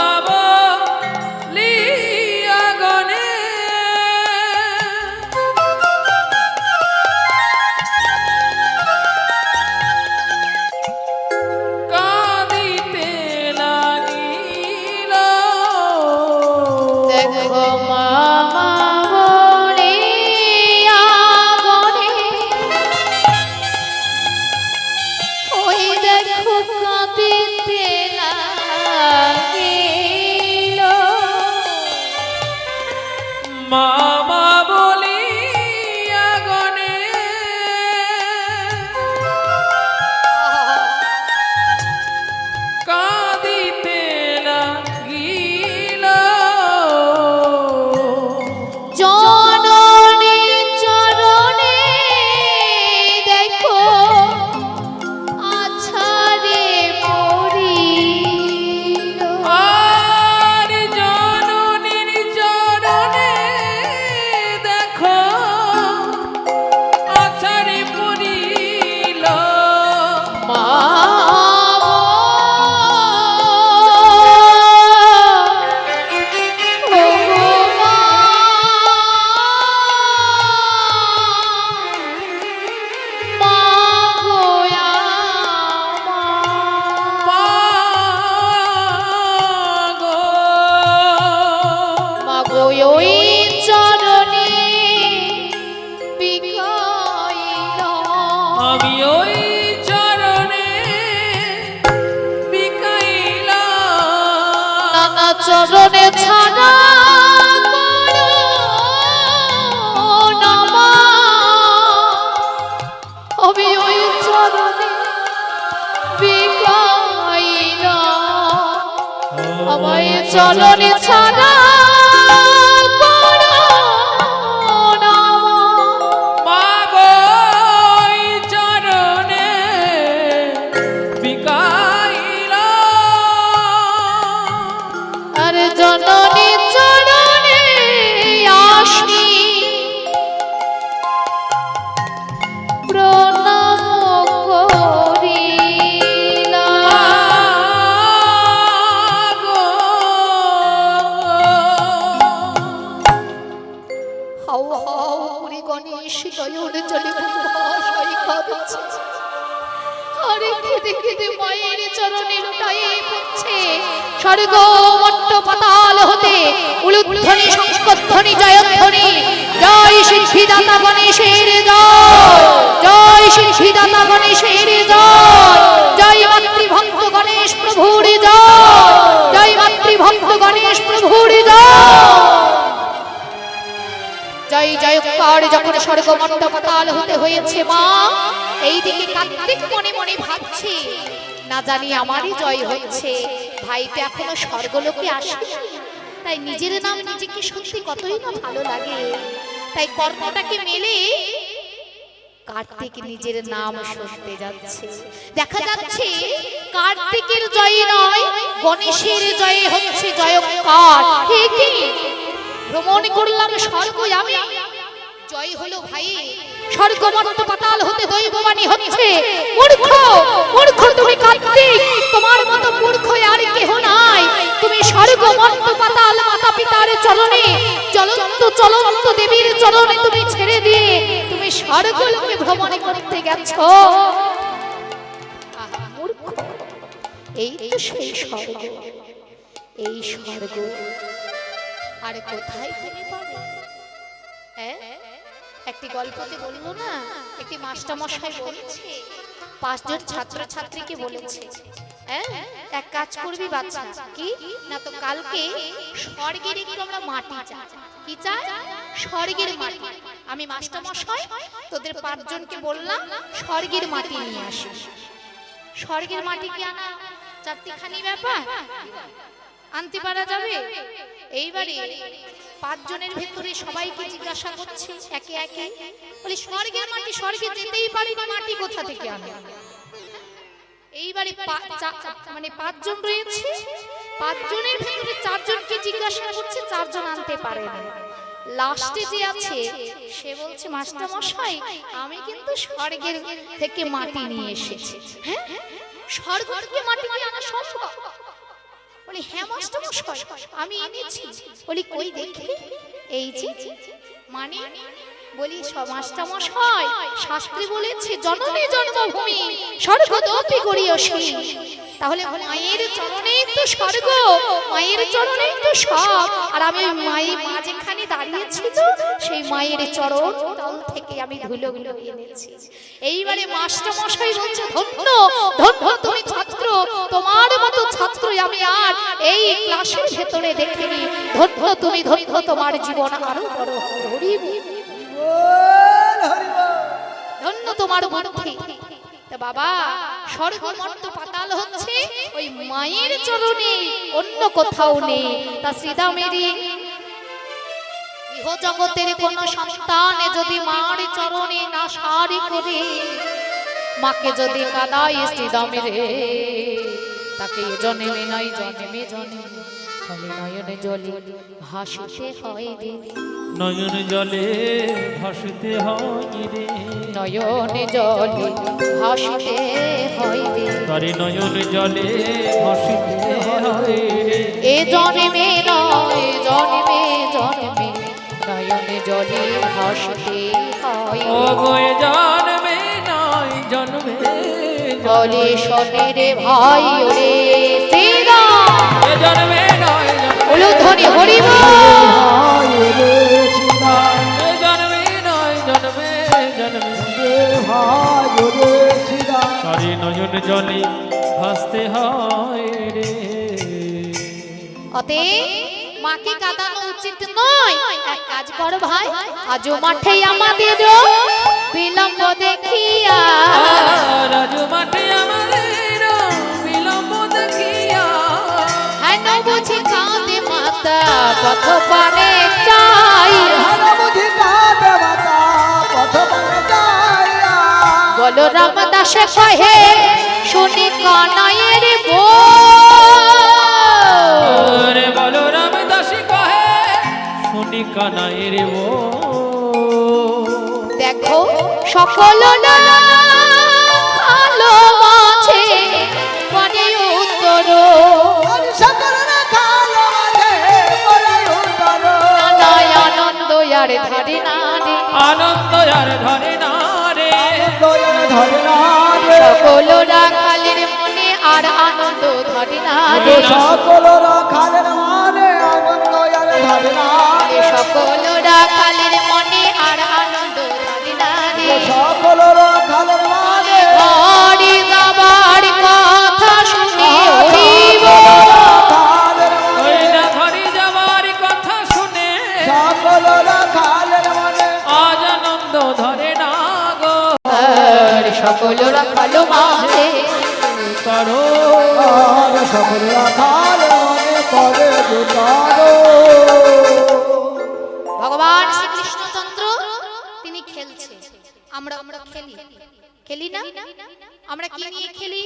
মামা বলিয়া গণে কাঁদিতে লাগিল।
জননী চরণে দেখো আছাড়ে পড়িল।
আর জননীর চরণে দেখো আছাড়ে পড়িল।
মা ওই চরণে বিকাইল।
আমি ওই চরণে বিকাইলাম।
নানা চরণে ছাড়া আমি ওই চরণে বিকাইল। আমায় চরণে ছাড়া জননী চরণে আর কেঁদে কেঁদে মায়ের চরণে লুটায়ে পড়ছে। স্বর্গ মট্ট পাতাল হতে উলুধ্বনি শঙ্খধ্বনি জয়ধ্বনি। জয় সিদ্ধিদাতা গণেশের জয়, জয় সিদ্ধিদাতা গণেশের জয়, জয় মাতৃভক্ত গণেশ প্রভুর জয়, জয় মাতৃভক্ত গণেশ প্রভুর জয়। জয় জয়কার যখন স্বর্গ মট্ট পাতাল হতে হয়েছে মা, এইদিকে কার্তিক মনে মনে ভাবছে না জানি আমারই জয় হচ্ছে, ভাইতে এখনো স্বর্গলোকে আসে, তাই নিজের নাম নিজেকে সত্যি কতই না ভালো লাগে। তাই কর্মটাকে মেলে কার্তিক নিজের নাম শুনতে যাচ্ছে। দেখা যাচ্ছে কার্তিকের জয় নয়, গণেশের জয় হচ্ছে জয়কার। ঠিকই ভ্রমণ করলাম স্বর্গ আমি, জয় হলো ভাই। স্বর্গ মট্ট পাতাল হতে দৈববাণী হচ্ছে, মূর্খ মূর্খ তুমি কার্তিক, তোমার মতো মূর্খ আর কেহ নাই। তুমি স্বর্গ মট্ট পাতাল মাতা পিতার চরণে, জ্বলন্ত চলন্ত দেবীর চরণে তুমি ছেড়ে দিয়ে তুমি স্বর্গলোকে ভ্রমণ করতে গেছো। আহা মূর্খ, এই তো সেই স্বর্গ, এই স্বর্গ আর কোথায় তুমি পাবে? একটি গল্পতে বললো না, একটি মাস্টারমশাই বলেছে 5 জন ছাত্র ছাত্রীকে বলেছে, এক কাজ করবি বাচ্চা, কি না তো কালকে স্বর্গের একটু আমরা মাটি চাই। কি চাই? স্বর্গের মাটি। আমি মাস্টারমশাই তোদের 5 জনকে বললাম স্বর্গের মাটি নিয়ে আসিস। স্বর্গের মাটি কি আনা চারটিখানি ব্যাপার, আনতে পারা যাবে? এইবারে 5 জনের ভেতরে সবাইকে জিজ্ঞাসা করছে একে একে, বলে স্বর্গের মাটি, স্বর্গে যেতেই পারিনি, মাটি কোথা থেকে আনবে? এইবারে মানে 5 জন রয়েছে, 5 জনের ভেতরে 4 জনকে জিজ্ঞাসা করছে, 4 জন আনতে পারে না। লাস্টে যে আছে সে বলছে মাস্টারমশাই আমি কিন্তু স্বর্গের থেকে মাটি নিয়ে এসেছি। হ্যাঁ, স্বর্গ থেকে মাটি কি আনা সম্ভব? বলি হ্যাঁ মাস্টারমশাই আমি এনেছি। বলি কই দেখি? এই যে মানে, বলি মাস্টারমশাই শাস্ত্রে বলেছে জননী জন্মভূমি স্বর্গদপি গড়িয়সী। তাহলে মায়ের চরণেই তো স্বর্গ, মায়ের চরণেই তো সব। আর আমি মায়ের মাঝখানে দাঁড়িয়েছি, তো সেই মায়ের চরণ তল থেকে আমি ধুলোগুলো এনেছি। এইবারে মাস্টারমশাই বলছে ধন্য ধন্য তুমি ছাত্র, তোমার মতো ছাত্র আমি আর এই ক্লাসের ভেতরে দেখিনি। ধন্য তুমি, ধন্য তোমার জীবন আরো বড় হরি ধন্য তোমার বুদ্ধি। তা বাবা স্বর্গ মর্ত পাতাল হচ্ছে ওই মায়ের চরণে, অন্য কোথাও নেই। তা শ্রীদামেরই ইহ জগতের কোন সন্তান যদি মার চরণে না সারি করে, মাকে যদি কাঁদায় শ্রীদামেরে, তাকে জন্মে নয় জন্মে জন্মে ফলে নয়নে জলে ভাসিতে হয় রে,
নয়ন জলে ভাসতে হয় রে,
নয়নে জলে ভাসিতে হয় রে,
তারে নয়ন জলে ভাসতে হয় রে।
এ জন্মে নয় জন্মে জন্মে নয়নে জলে ভাসতে হয়
ও গো এ জন্মে নয় জন্মে
বলে শোনে রে ভাই ওরে শ্রীরাম,
এ জন্মে নয়
উলুধ্বনি হরি বল।
ভাই রে শ্রীরাম,
এ জন্মে নয় জন্মে জন্মে
রে ভাই রে শ্রীরাম,
তারে নয়ন জলে ভাসতে হয় রে।
অতএব মাকে কাঁদানো উচিত নয়। এক কাজ কর ভাই, আজও মাঠে আমাদের বিলম্ব দেখিয়া,
রাজ মাঠে আমাদের বিলম্ব দেখিয়া,
হেন বুঝি কাঁদে মাতা পথ পানে চাই,
হেন বুঝি কাঁদে মাতা পথ পানে যাইয়া,
বলো রামদাসে কহে শুনি কানাইয়ের বো,
রে বলো রামদাসী কহে শুনি কানাইয়ের বো।
দেখো সকল না কালো মাঝে পানি উত্তর,
সকল না কালো মাঝে বলে উত্তর,
নানায় আনন্দ আর ধরে না রে,
আনন্দ আর ধরে না রে,
দয়াল ধরে না রে,
সকল রাখালের মনে আর আনন্দ ধরে না
ও সকল রাখালের মানে আনন্দ আর ধরে না
সকল রাখালের মনে আর আনন্দ ধরে না
ও সকল রাখালের মানে
ঘরে যাবার কথা শুনে হরিব
রাখালের
ওই
মানে
না ঘরে যাওয়ার কথা শুনে
সকল রাখালের মানে
আজ আনন্দ ধরে না গো
সকল রাখাল মানে
করো
আর সকল রাখালের মানে পরে দুটারো
ভগবান শ্রীকৃষ্ণচন্দ্র তিনি খেলছে আমরা আমরা খেলি খেলি না আমরা কি নিয়ে খেলি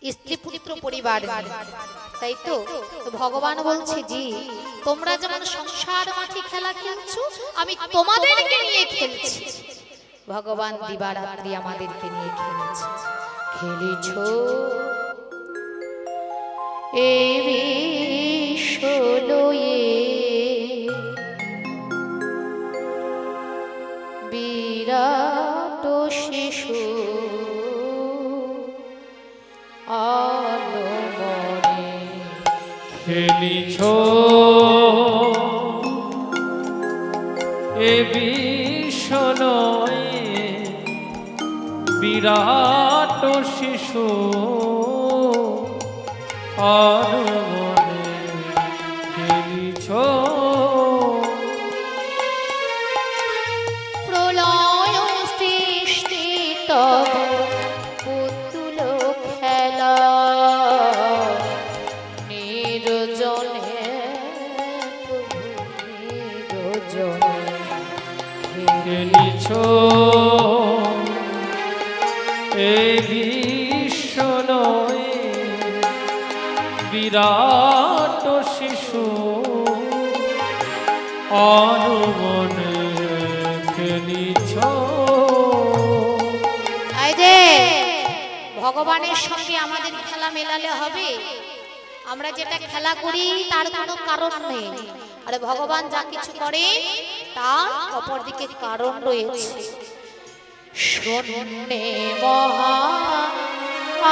স্ত্রী পুত্র পরিবার নিয়ে। তাই তো তো ভগবান বলছে জি তোমরা যেমন সংসার মাঠে খেলা খেলছো আমি তোমাদেরকে নিয়ে খেলছি ভগবান দিবারাত্রি আমাদেরকে নিয়ে খেলছে খেলেছো এই বিশ্বলয়ে বিরাট শিশু আনমনে
খেলিছ এ বিশ্ব নয় বিরাট শিশু আনমনে খেলিছ
প্রলয় সৃষ্টি তব পুতুল খেলা নির্জনে নির্জনে
খেলিছ এ বিশ্ব নয় বিরাট শিশু অনুমনে খেলিছ
এই যে ভগবানের সঙ্গে আমাদের খেলা মেলালে হবে আমরা যেটা খেলা করি তার কোনো কারণ নেই আরে ভগবান যা কিছু করে তার অপরদিকে কারণ রয়েছে শূন্যে মহা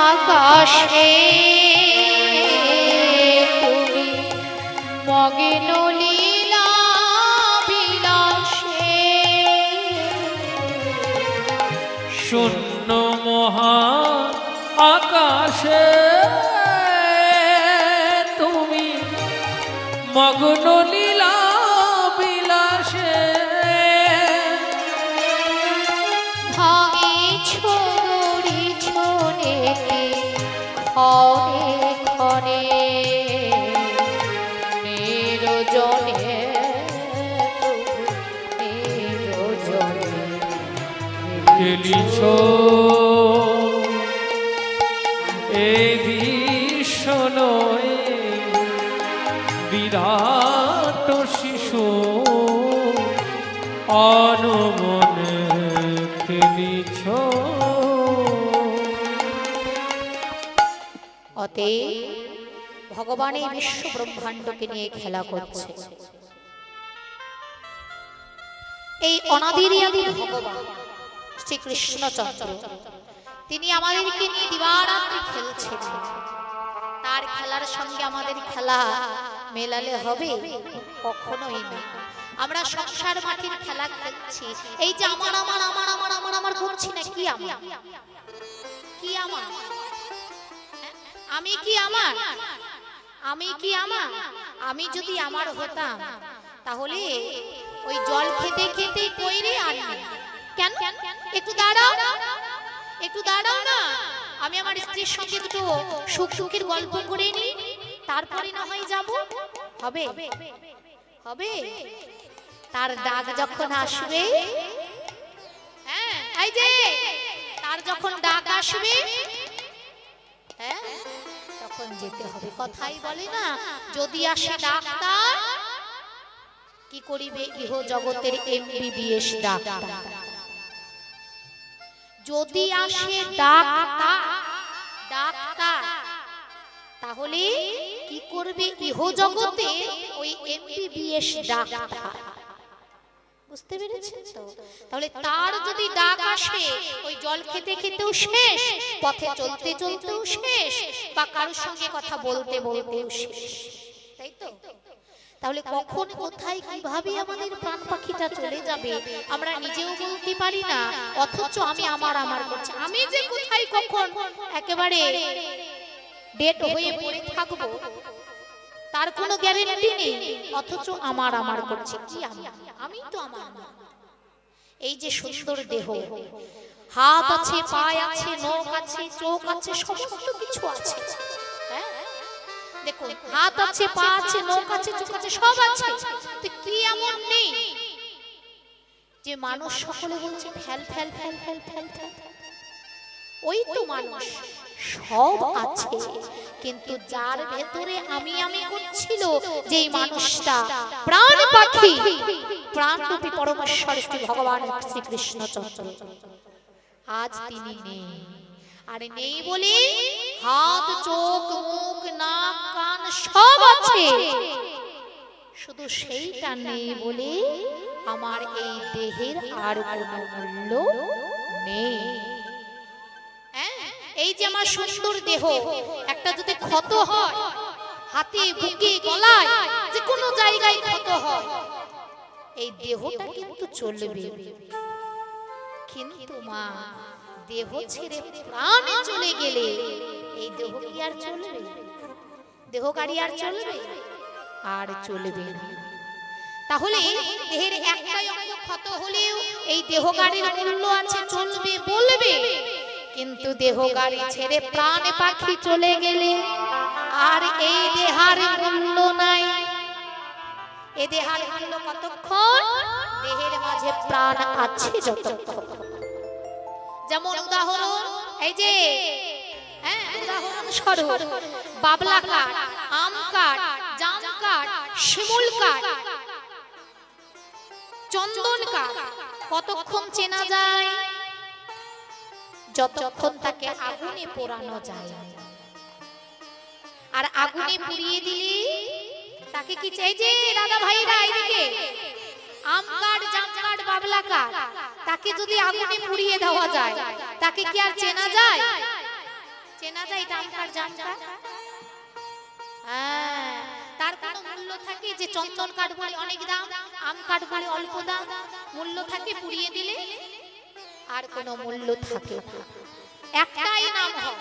আকাশে তুমি মগ্ন লীলা বিলাসে
শূন্য মহা আকাশে তুমি মগ্ন লীলা বিলাসে
ভাঙিছ গড়িছ নেকে ক্ষণে ক্ষণে নির্জনে নির্জনে
খেলিছ এ বিশ্ব নয় বিরাট শিশু অনুমনে খেলিছ
অতএব ভগবান এই বিশ্ব ব্রহ্মাণ্ডকে নিয়ে খেলা করছে এই অনাদির আদি ভগবান শ্রীকৃষ্ণচন্দ্র তিনি আমাদেরকে নিয়ে দিবারাত্রি খেলছেন তার খেলার সঙ্গে আমাদের খেলা মেলালে হবে কখনোই না আমরা সংসার মাটির খেলা খেলছি এই যে আমার আমার আমার আমার আমার আমার করছি না কি আমার কি আমার আমি কি আমার আমি কি আমার আমি যদি আমার হতাম তাহলে ওই জল খেতে খেতে কইরে আনি কেন একটু দাঁড়াও না আমি আমার স্ত্রীর সঙ্গে দুটো সুখ সুখের গল্প করে নি তারপরে না হয় যাব হবে হবে তার ডাক যখন আসবে হ্যাঁ এই যে তার যখন ডাক আসবে হ্যাঁ তখন যেতে হবে কথাই বলে না যদি আসে ডাক্তার কি করিবে ইহ জগতের এমবিবিএস ডাক্তার যদি আসে ডাক্তার ডাক্তার তাহলে কি করবে ইহ জগতে ওই এমবিবিএস ডাক্তার বুঝতে পেরেছেন তো? তাহলে তার যদি ডাক আসে ওই জল খেতে খেতেও শেষ, পথে চলতে চলতেও শেষ, বা কারোর সঙ্গে কথা বলতে বলতেও শেষ, তাই তো? তাহলে কখন কোথায় কিভাবে আমাদের প্রাণ পাখিটা চলে যাবে আমরা নিজেও বলতে পারি না, অথচ আমি আমার আমার করছি। আমি যে কোথায় কখন একেবারে ডেট হয়ে পড়ে থাকবো তার কোনো গ্যারান্টি নেই, অথচ আমার আমার করছি। কি আমি তো আমার না। এই যে সুন্দর দেহ, হাত আছে, পায়ে আছে, নখ আছে, চোখ আছে, সমস্ত কিছু আছে। হ্যাঁ দেখুন, হাত আছে, পা আছে, নখ আছে, চোখ আছে, সব আছে। তো কি এমন নেই যে মানুষ সকলে বলছে fail fail fail fail fail fail? ওই তো মানুষ সব আছে, কিন্তু যার ভেতরে আমি আমি করছিল যেই মানুষটা প্রাণ পাখি, প্রাণরূপী পরমেশ্বর শ্রী ভগবান শ্রীকৃষ্ণচন্দ্র, আজ তিনি নেই। আর নেই বলে হাত, চোখ, মুখ, নাক, কান সব আছে, শুধু সেইটা নেই বলে আমার এই দেহের আর কোনো মূল্য নেই। এই যে আমার সুন্দর দেহ, একটা যদি ক্ষত হয় হাতে, বুকে, গলায়, যে কোনো জায়গায় ক্ষত হয়, এই দেহটা কিন্তু চলবে। কিন্তু মা, দেহ ছেড়ে প্রাণে চলে গেলে এই দেহ কি আর চলবে? দেহ গাড়ি আর চলবে? আর চলবে না। তাহলে দেহের একটাই অঙ্গ ক্ষত হলেও এই দেহ গাড়ির মূল্য আছে, চলবে, বলবে। কিন্তু দেহ গাড়ি ছেড়ে প্রাণে পাখি চলে গেলে আর এই দেহার মূল্য নাই। এ দেহার মূল্য কতক্ষণ? দেহের মাঝে প্রাণ আছে যতক্ষণ। যেমন উদাহরণ, এই যে উদাহরণ স্বরূপ বাবলা কাঠ, আম কাঠ, জাম কাঠ, শিমুল কাঠ, চন্দন কাঠ কতক্ষণ চেনা যায়? যতক্ষণ তাকে আগুনে পোড়ানো যায়। আর আগুনে পুড়িয়ে দিলে তাকে কি চাই? যে দাদা ভাইরা এইদিকে আম কাঠ, জাম কাঠ, বাবলা কাঠ, তাকে যদি আগুনে পুড়িয়ে দেওয়া যায় তাকে কি আর চেনা যায়? চেনা যায় আম কাঠ, জাম কাঠ? তার কোনো মূল্য থাকে? যে চন্দন কাঠ বলে অনেক দাম, আম কাঠ বলে অল্প দাম, মূল্য থাকে পুড়িয়ে দিলে? আর কোনো মূল্য থাকে না, একটাই নাম হয়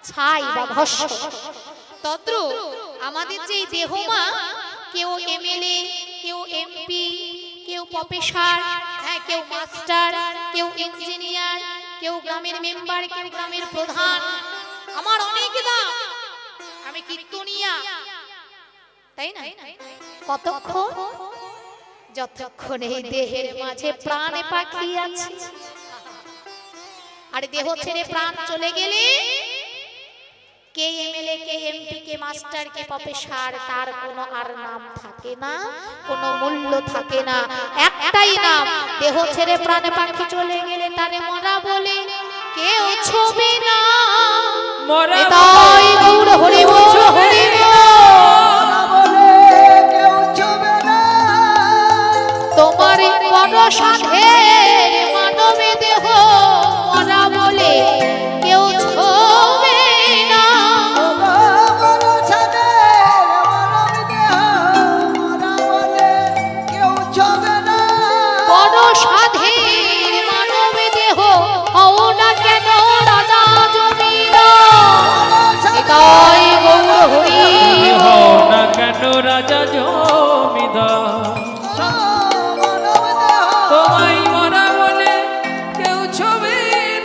ছাই বা ভস্ম। তদ্রূপ আমাদের যে দেহ মা, কেউ এমএলএ, কেউ এমপি, কেউ প্রফেসর, কেউ মাস্টার, কেউ ইঞ্জিনিয়ার, কেউ গ্রামের মেম্বার, কেউ গ্রামের প্রধান, আমার অনেক দাম, আমি কীর্তনিয়া, তাই না? কতক্ষণ? যতক্ষণ এই দেহের মাঝে প্রাণে পাখি আছে। আর দেহ ছেড়ে প্রাণ চলে গেলে কে এমএলএ, কে এমপি, কে মাস্টার, কে প্রফেসর, তার কোনো আর নাম থাকে না, কোনো মূল্য থাকে না। একটাই নাম, দেহ ছেড়ে প্রাণে পাখি চলে গেলে তারে মরা বলে কেউ ছবে না।
মরা
তাই গৌর হরি বল, হরি তোমার বড় সাধের মানবে দেহ মরা বলে কেউ ছবে না। বড় সাধের মানবে দেহ হও না কেন রাজা জমিদার। তাই গৌর হরি
হও না কেন রাজা জমিদার, তোমায় মরা বলে কেউ ছবে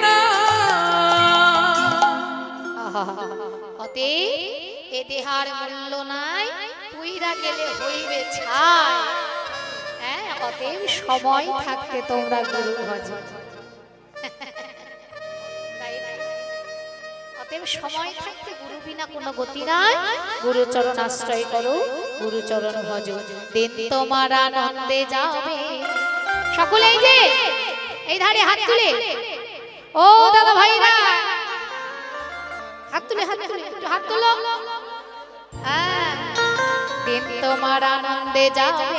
না।
অতএব এ দেহার মূল্য নাই, পুইরা গেলে হইবে ছাই। অতএব সময় থাকতে তোমরা গুরু ভজন। অতএব সময় থাকতে গুরু বিনা কোনো গতি নাই। গুরু চরণ আশ্রয় করো, গুরু চরণ ভজ, দিন তোমার আনন্দে যাবে। সকলে এই যে এই ধারে হাত তুলে, ও দাদা ভাইরা হাত তুলে, হাত তুলে, একটু হাত তুলো। দিন তোমার আনন্দে যাবে,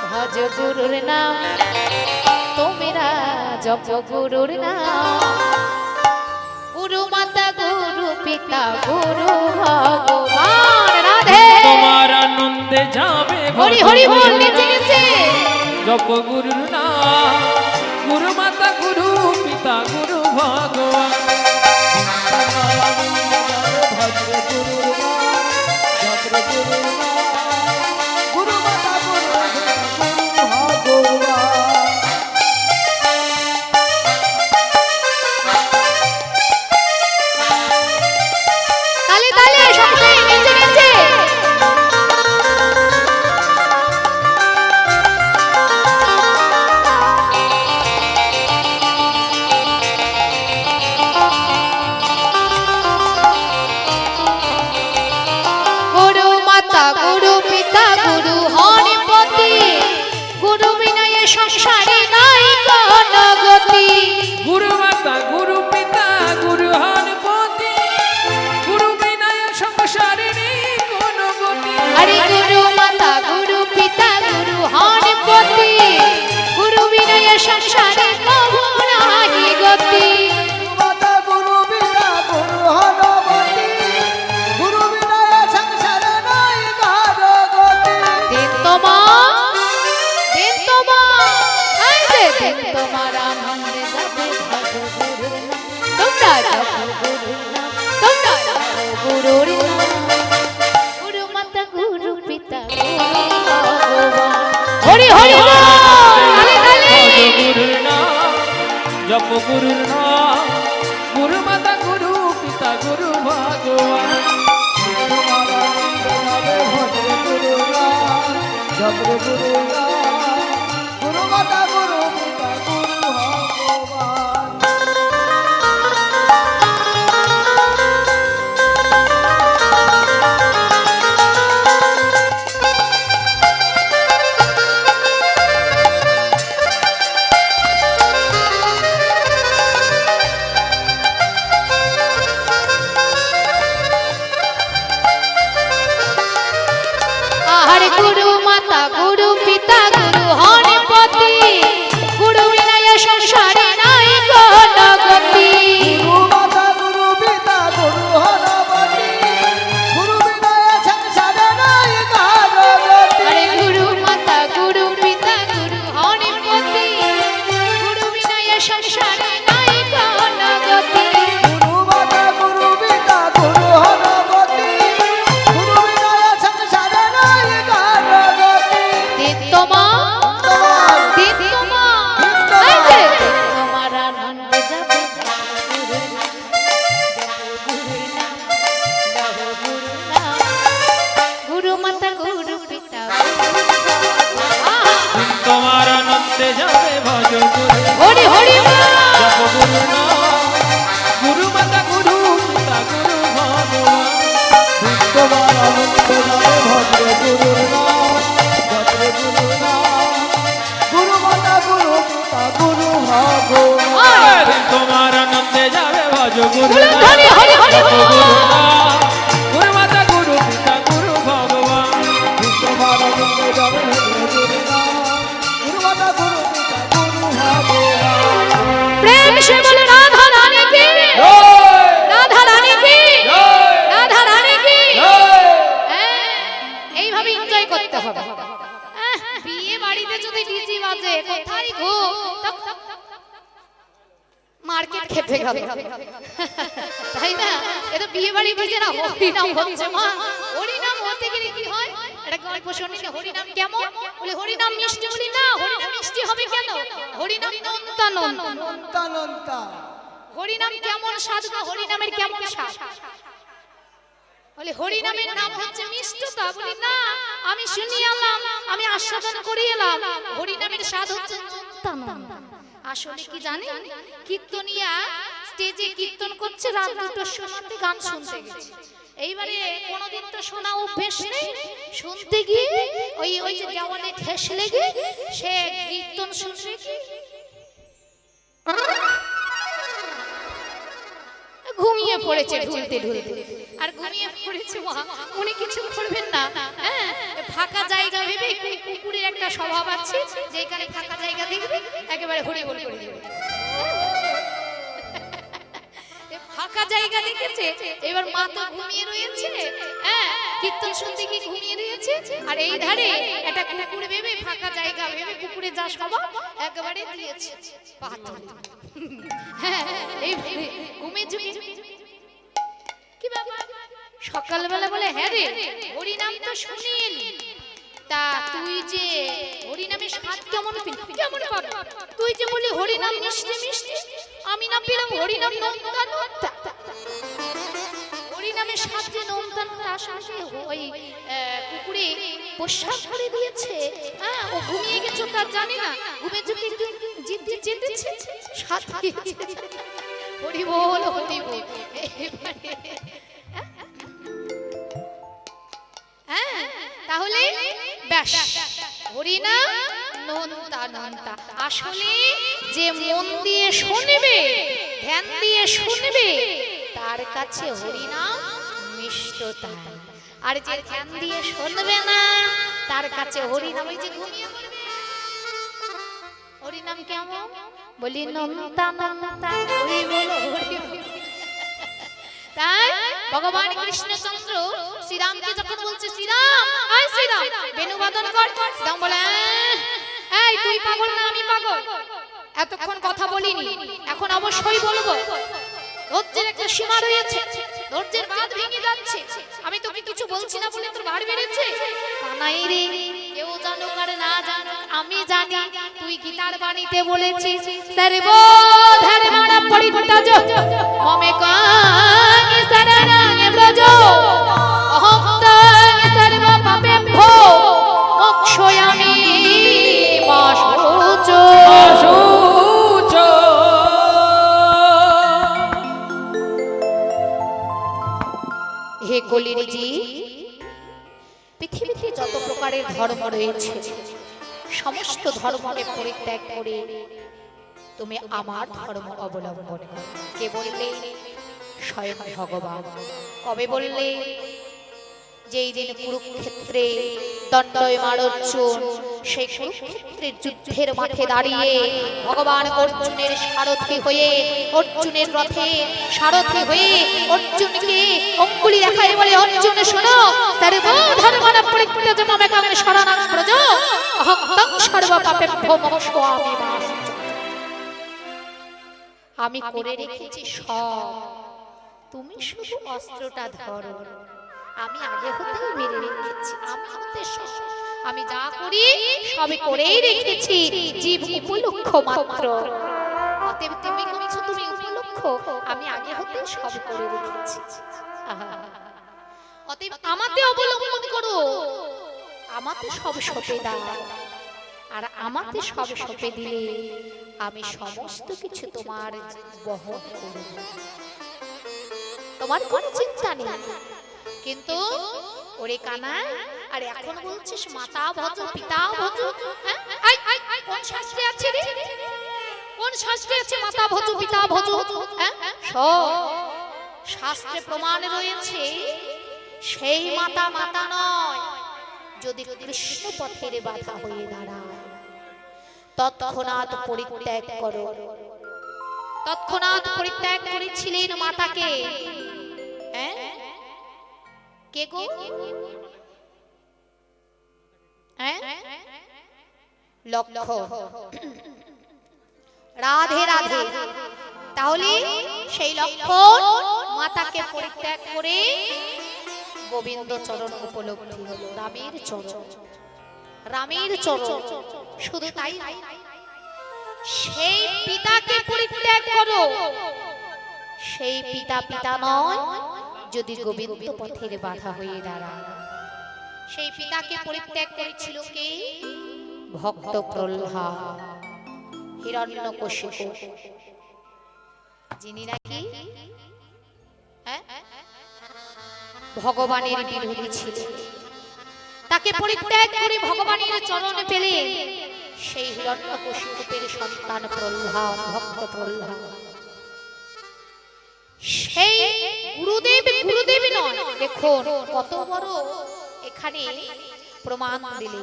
ভজ গুরুর নাম তোমরা জপ গুরুর নাম গুরু মাতা গুরু পিতা গুরু ভগবান রাধে
তোমার আনন্দে যাবে
হরি হরি বল নিচে নিচে
জপ গুরুর নাম গুরু মাতা গুরু পিতা গুরু ভগবান
তালে তালে সকলে নিচে নিচে গুরু মাতা গুরু পিতা গুরু হরিপতি গুরু বিনয়ে সংসারে নাই কোন গতি
গুরু মাতা গুরু পিতা গুরু হরিপতি গুরু বিনয় সংসারে নেই কোনো গতি
হরে গুরু মাতা গুরু পিতা গুরু হরিপতি গুরু বিনয়ে সংসারে কবু নাই গতি দিন তোমা এই যে দিন তোমার আনন্দে যাবে ভজ গুরুর নাম তোমরা জপ গুরুর নাম তোমরা জপ গুরুর নাম গুরু মাতা গুরু পিতা গুরু ভগবান হরি হরি বল তালে তালে
গুরুর নাম জপ গুরুর নাম গুরু মাতা গুরু পিতা গুরু ভগবান
গুরু মাতা গুরু পিতা গুরু ভগবান
হরে গুরু মাতা গুরু পিতা গুরু হরিপতি গুরু বিনয়ে সংসারে নাই কোন গতি
গুরু মাতা গুরু পিতা গুরু হরপতি গুরু বিনয় সংসারে নাই কারো গতি
হরে গুরু মাতা গুরু পিতা গুরু হরিপতি গুরু বিনয়ে সংসারে নাই কোন গতি
গুরু মাতা গুরু পিতা গুরু হরপতি গুরু বিনয় সংসারে নাই কারো গতি
দিন তোমা দিন তোমা এই যে দিন তোমার আনন্দে যাবে গুরুর নাম গুরুর নাম লহ গুরুর নাম গুরু মাতা গুরু পিতা
তোমার আনন্দে যাবে ভজ গুরু
হরি হরি বল
জপ গুরু নাম গুরু মাতা গুরু পিতা গুরু ভগবান
তোমার আনন্দ যাবে ভদ্র গুরুর নাম ভদ্র গুরুর নাম গুরু মাতা গুরু পিতা গুরু ভগবান
তোমার আনন্দে যাবে ভজ গুরু
বলুন হরি হরি হরি
জপ
বল
গুরু নাম গুরু মাতা গুরু পিতা গুরু ভগবান
তোমার আনন্দ যাবে ভদ্র গুরুর নাম গুরু মাতা গুরু পিতা গুরু ভগবান
প্রেম সে বলে রাধা রানী কি রাধা রানী কি রাধা রানী কি এইভাবে এনজয় করতে হবে বিয়ে বাড়িতে যদি ডিজি বাজে কোথায় গো মার্কেট খেপে গেল তাই না এটা বিয়ে বাড়ি বুঝে না হরিনাম হচ্ছে মা হরিনাম হতে গেলে কি হয় এটা গল্প শুনলে হরিনাম কেমন বলে হরিনাম মিষ্টি বলি না হরিনাম মিষ্টি হবে কেন হরিনাম নন্তা নন্তা
অনন্তা
হরিনাম কেমন স্বাদ গো হরিনামের কেমন স্বাদ বলে হরিনামের নাম হচ্ছে মিষ্টতা বলি না আমি শুনি এলাম আমি আস্বাদন করি এলাম হরিনামের স্বাদ হচ্ছে নন্তা নন্তা আসলে কি জানেন কীর্তনিয়া স্টেজে কীর্তন করছে রাত 2টার সময় গান শুনতে গেছে এইবারে কোনোদিন তো শোনা অভ্যেস নেই শুনতে গিয়ে ওই যে দেওয়ালে ঠেস লেগে সে কীর্তন শুনছে কি ঘুমিয়ে পড়েছে ঢুলতে ঢুলতে আর ঘুমিয়ে পড়েছে মা, উনি কিছু করবেন না। হ্যাঁ, ফাঁকা জায়গা ভেবে কুকুরের একটা স্বভাব আছে, যেখানে ফাঁকা জায়গা দেখবে একেবারে হরি বল করে দিবে। ফাঁকা জায়গা দেখেছে, এবার মা তো ঘুমিয়ে রয়েছে, হ্যাঁ কীর্তন শুনতে গিয়ে ঘুমিয়ে রয়েছে, আর এই ধারে একটা কুকুর ভেবে ফাঁকা জায়গা ভেবে কুকুরে যা স্বভাব একেবারে দিয়েছে পাথর। হ্যাঁ এইভাবে ঘুমে ঝুঁকে কি ব্যাপার সকালবেলা বলে হ্যাঁ রে হরিনাম তো শুনি এলি, তা তুই যে হরিনামের স্বাদ কেমন পেলি? কেমন পাবো? তুই যে বলি হরিনাম মিষ্টি মিষ্টি, আমি না পেলাম হরিনাম নোনতা নোনতা। হরিনামের স্বাদ যে নোনতা নোনতা, আশাশে ওই কুকুরে প্রস্রাব করে দিয়েছে। হ্যাঁ ও ঘুমিয়ে গেছে তার জানি না, ঘুমে ঝুঁকে একটু জিভ দিয়ে চেটেছে, স্বাদ পেয়েছে। হরি বল হরি বল। হ্যাঁ তাহলে ব্যাস হরিনাম নোনতা নোনতা। আসলে যে মন দিয়ে শুনবে, ধ্যান দিয়ে শুনবে, তার কাছে হরিনাম মিষ্টতা। আর যে ধ্যান দিয়ে শুনবে না, তার কাছে হরিনাম ওই যে ঘুমিয়ে পড়বে। হরিনাম কেমন বলি নোনতা নোনতা, হরি বল হরি বল। তাই ভগবান কৃষ্ণচন্দ্র শ্রীরামকে যখন বলছে শ্রীরাম আয় শ্রীরাম বেনু বাদন কর, শ্রীরাম বলে এই তুই পাগল না আমি পাগল? এতক্ষণ কথা বলিনি, এখন অবশ্যই বলবো। ধৈর্যের একটা সীমা রয়েছে, ধৈর্যের বাঁধ ভেঙে যাচ্ছে। আমি তোকে কিছু বলছি না বলে তোর ভার বেড়েছে। কানাই রে, কেউ জানুক আর না জানুক আমি জানি তুই গীতার বাণীতে বলেছিস সর্বধর্মাণাং পরিত্যাজ্য মমেকং শরণং ব্রজ অহং ত্বং সর্বপাপেভ্যো মোক্ষয়ামি মা শুচো। হে কলির জি, পৃথিবীতে যত প্রকারের ধর্ম রয়েছে সমস্ত ধর্মকে পরিত্যাগ করে তুমি আমার ধর্ম অবলম্বন করো। কে বললে? স্বয়ং ভগবান। কবে বললে? যেই দিন কুরুক্ষেত্রে দণ্ডায়মান অর্জুন সেই কুরুক্ষেত্রের যুদ্ধের মাঠে দাঁড়িয়ে ভগবান অর্জুনের সারথি হয়ে, অর্জুনের রথে সারথি হয়ে অর্জুনকে অঙ্গুলি দেখায় বলে অর্জুন শোনো, সর্বধর্মাণাং পরিত্যাজ্য মমেকং শরণং ব্রজ অহং ত্বং সর্বপাপেভ্যো মোক্ষয়ামি মা শুচো। আমি করে রেখেছি সব, তুমি শুধু অস্ত্রটা ধরো। আমি আগে হতেই মেরে রেখেছি, আমি হতে আমি যা করি সবই করেই রেখেছি, জীব উপলক্ষ মাত্র। অতএব তুমি করছো তুমি উপলক্ষ, আমি আগে হতে সব করে রেখেছি। অতএব আমাতে অবলম্বন করো, আমাতে সব সঁপে দাও। আর আমাতে সব সঁপে দিলে আমি সমস্ত কিছু তোমার বহন করব, তোমার কোনো চিন্তা নেই। কিন্তু ওরে কানা, আর এখন বলছিস মাতা ভজ পিতা ভজ? কোন শাস্ত্রে আছে রে? কোন শাস্ত্রে আছে মাতা ভজ পিতা ভজ? শাস্ত্রে প্রমাণ রয়েছে সেই মাতা মাতা নয়, যদি কৃষ্ণ পথের বাধা হয়ে দাঁড়ায় তৎক্ষণাৎ পরিত্যাগ করো। তৎক্ষণাৎ পরিত্যাগ করেছিলেন মাতাকে। কে গো? লক্ষ্য, রাধে রাধে। তাহলে সেই লক্ষণ মাতাকে পরিত্যাগ করে গোবিন্দ চরণ উপলব্ধি হলো, রামের চরণ, রামের চরণ। শুধু তাই সেই পিতাকে পরিত্যাগ করো। সেই পিতা পিতা নয়, যদি গোবিন্দ পথের বাধা হয়ে দাঁড়ায়। সেই পিতাকে পরিত্যাগ করেছিল কে? ভক্ত প্রহ্লাদ, হিরণ্যকশিপু, যিনি নাকি ভগবানের বিরোধী ছিলেন। তাকে পরিত্যাগ করে ভগবানের চরণ পেলে সেই হিরণ্যকশিপুর সন্তান প্রহ্লাদ, ভক্ত প্রহ্লাদ। সেই গুরুদেব, গুরুদেব নয় নয়, দেখুন কত বড় এখানে প্রমাণ দিলে।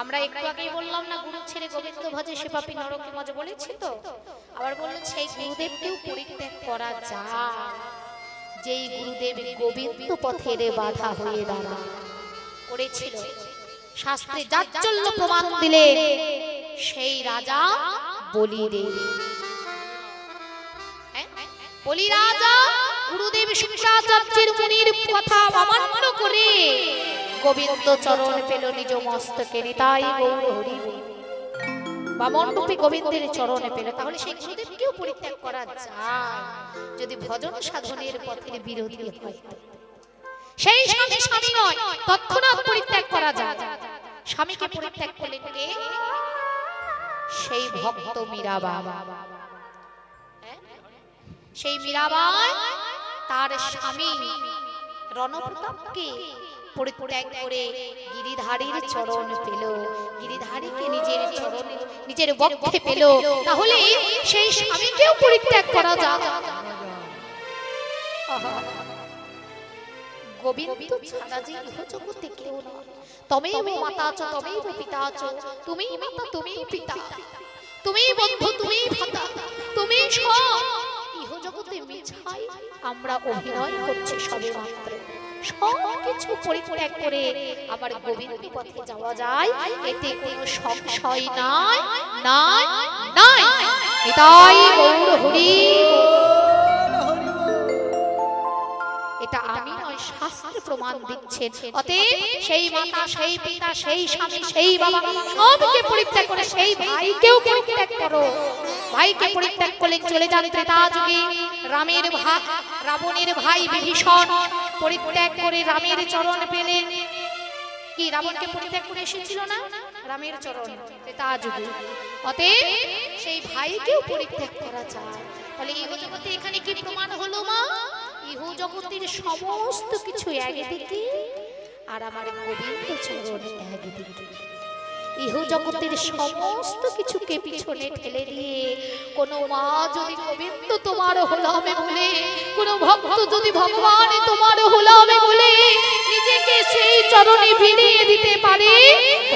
আমরা একটু আগেই বললাম না, গুরু ছেড়ে গোবিন্দ ভজে সে পাপী নরকে মজে, বলেছি তো। আবার বললেন সেই গুরুদেবকেও পরিত্যাগ করা যায়, যেই গুরুদেব গোবিন্দ পথের বাধা হয়ে দাঁড়া করেছিল, শাস্ত্রে যাচ্ছল্য প্রমাণ দিলেন সেই রাজা বলিদেব। বলি রাজা গুরুদেব শুক্রাচার্যের মুনির কথা অমান্য করে গোবিন্দ চরণ পেল নিজ মস্তকে, নিতাই গৌর হরি। বামন রূপী গোবিন্দের চরণে পেল। তাহলে সেই গুরুদেবকেও পরিত্যাগ করা যায় যদি ভজন সাধনের পথের বিরোধী হয়। সেই স্বামী স্বামী নয়, তৎক্ষণাৎ পরিত্যাগ করা যায়। স্বামীকে পরিত্যাগ করলেন কে? সেই ভক্ত মীরাবাই। সেই মীরাবাই তার স্বামী রণপ্রতাপকে পরিত্যাগ করে গিরিধারীর চরণ পেল, গিরিধারীকে নিজের চরণে নিজের বক্ষে পেল। তাহলে সেই স্বামীকেও পরিত্যাগ করা যায়। গোবিন্দ ছাড়া যে ইহ জগতে কেউ নয়। তমেব মাতা চ তমেব পিতা চ, তুমিই মাতা তুমিই পিতা, তুমিই বন্ধু তুমিই ভ্রাতা, তুমিই সব। ইহ জগতে মিছাই আমরা অভিনয় করছি সবে মাত্র। সবকিছু পরিত্যাগ করে আবার গোবিন্দ পথে যাওয়া যায়, এতে কোনো সংশয় নাই নাই নাই। নিতাই গৌর হরি। এটা আমি নয়, শাস্ত্র প্রমাণ দিচ্ছেন। অতএব সেই মাতা সেই পিতা সেই স্বামী সেই বাবা সবকে পরিত্যাগ করে সেই ভাইকেও পরিত্যাগ করো। ভাইকে পরিত্যাগ করলে চলে যান ত্রেতা যুগে। রামের ভাই রাবণের ভাই বিভীষণ পরিত্যাগ করে রামের চরণ পেলেন। কি রাবণকে পরিত্যাগ করে এসেছিল না রামের চরণ ত্রেতা যুগে? অতএব সেই ভাইকেও পরিত্যাগ করা যায়। তাহলে ইহ জগতে এখানে কি প্রমাণ হলো মা? ইহ জগতের সমস্ত কিছু একদিকে আর আমার গোবিন্দ চরণ একদিকে। ইহ জগতের সমস্ত কিছুকে পিছনে ঠেলে দিয়ে কোন মা যদি গোবিন্দ তোমার হলামে বলে, কোন ভক্ত যদি ভগবান তোমার হলামে বলে নিজেকে সেই চরণে ভিড়িয়ে দিতে পারে,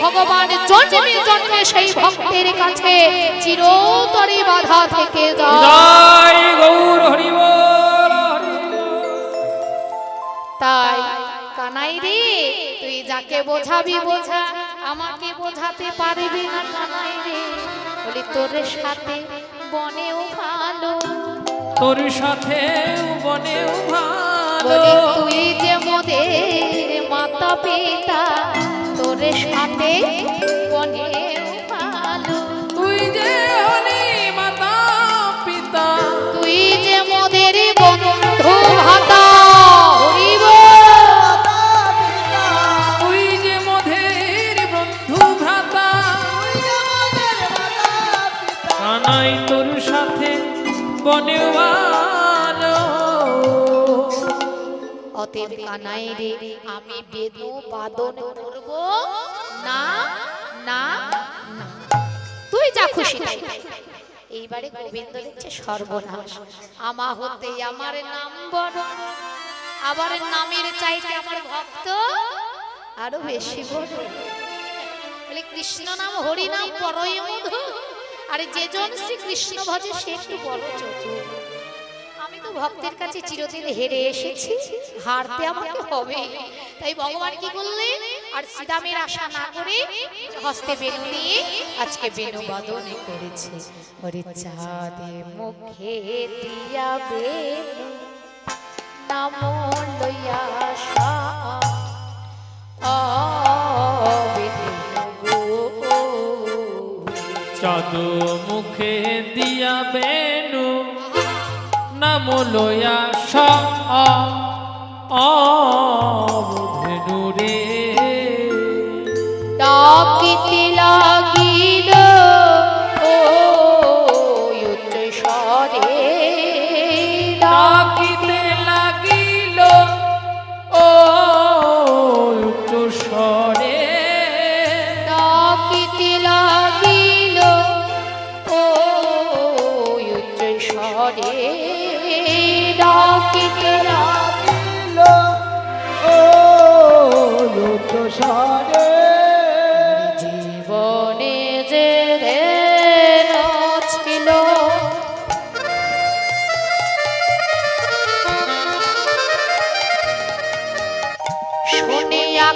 ভগবান জন্মে জন্মে সেই ভক্তের কাছে চিরতরে বাধা থেকে যায়।
জয় গৌর হরি বল।
তাই কানাই রে, তুই যাকে বোঝাবি বোঝা, আমাকে বোঝাতে পারবি না কানাই রে। বলি তোর সাথে বনেও ভালো,
তোর সাথে বনেও ভালো।
বলি তুই যে মোদের মাতা পিতা, তোর সাথে বনেও ভালো।
তুই যে হলি মাতা পিতা,
তুই যে মোদের বন্ধু ভাতা। হরি বল।
তুই যে মোদের বন্ধু ভ্রাতা। কানাই তোর সাথে বনেও ভালো।
অতএব কানাই রে, আমি বেদু বাদন করব না না না, তুই যা খুশি তাই। এইবারে গোবিন্দ দেখছে সর্বনাশ, আমা হতে আমার নাম বড়, আবার নামের চাইতে আমার ভক্ত আরো বেশি বড়। বলে কৃষ্ণ নাম হরি নাম বড়ই মধু, আর যেজন শ্রী কৃষ্ণ ভজে সে একটু বড় চতুর। আমি তো ভক্তের কাছে চিরদিন হেরে এসেছি, হারতে আমাকে হবে। তাই ভগবান কি করলেন? আর শ্রীরামের আশা না করে হস্তে বেনু নিয়ে আজকে বেনু বাদন করেছে। ওরে চাঁদে মুখে দিয়া বেনু নাম লইয়া আসা
চাঁদ মুখে দিয়া বেনু নাম লয়া ভেনু রে।
ডাকিতে লাগিল ও উচ্চ স্বরে,
ডাকিতে লাগিল ও উচ্চ স্বরে।
ডাকিতে লাগিল ও উচ্চ স্বরে, ডাকিতে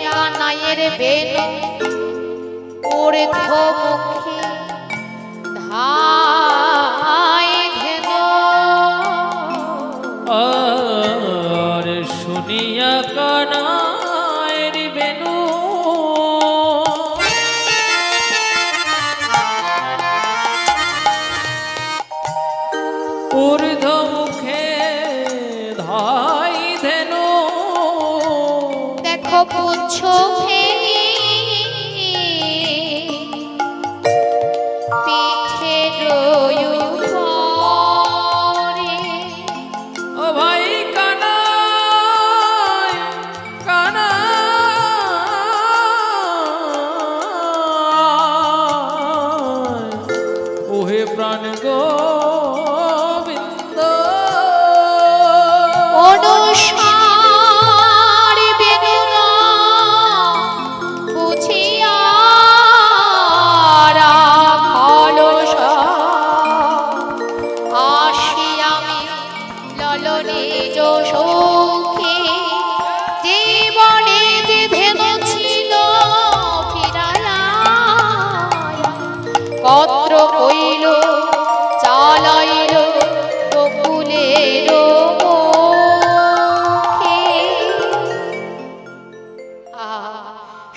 কানাইয়ের বেনু ঊর্ধ্ব মুখে ধাই ধেনু।
আর শুনিয়া কানাইয়ের বেনু ঊর্ধ্ব মুখে ধাই ধেনু।
দেখো পুচ্ছ পিঠে রয়ুপরে
ও ভাই কানাই কানাই ওহে প্রাণ গোবিন্দ
অনুসার বেদনা বুঝিয়া রাখলো আসি আমি ললনে যশোকে জীবনে যে ধেনু ছিল ফিরায়া কত্র কইল চালাইল বকুলের মুখে।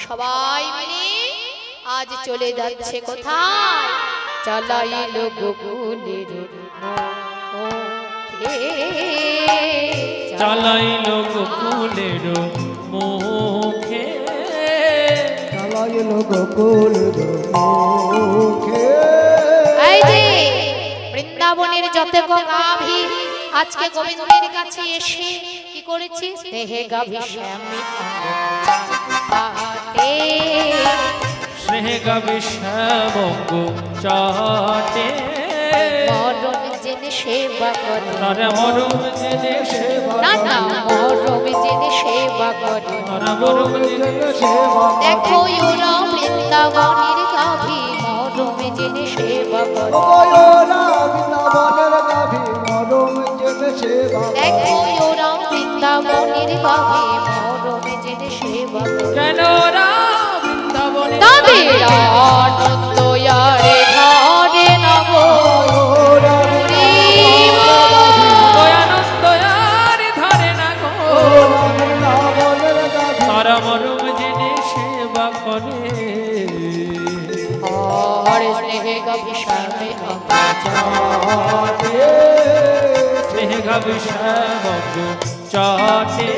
সবাই মিলে আজ চলে যাচ্ছে কোথায়? চালাইল বকুলের মুখে।
চালাইল গোকুলের মুখে।
চালাইল গোকুল মুখে।
এই যে বৃন্দাবনের যত গাভী আজকে গোবিন্দের কাছে এসে কি করেছে? স্নেহে গাভী শ্যামে পাটে
স্নেহে গাবে শ্যামঙ্গ চাটে।
মরণ জেনে সেবা করে
তারা মরম জেনে সেবা
না না মরণ জেনে সেবা করে।
তারা মরম জেনে
সেবা
দেখো ওরা বৃন্দাবনের গাভী মরণ জেনে সেবা করে।
ওরা বৃন্দাবনের গাভী মরম জেনে সেবা
দেখো ওরা বৃন্দাবনের গাভী মরণ জেনে সেবা করে।
কেন রা বৃন্দাবনে
তাদের আনন্দ আরে ঘরে নব
ওরা
আনন্দ আর ধরে না গো।
বৃন্দাবনের গাভী
তারা মরম জেনে সেবা করে।
আর স্নেহে গাভী শ্যামে
চাটে।
স্নেহে গাবে শ্যামঙ্গ চাটে।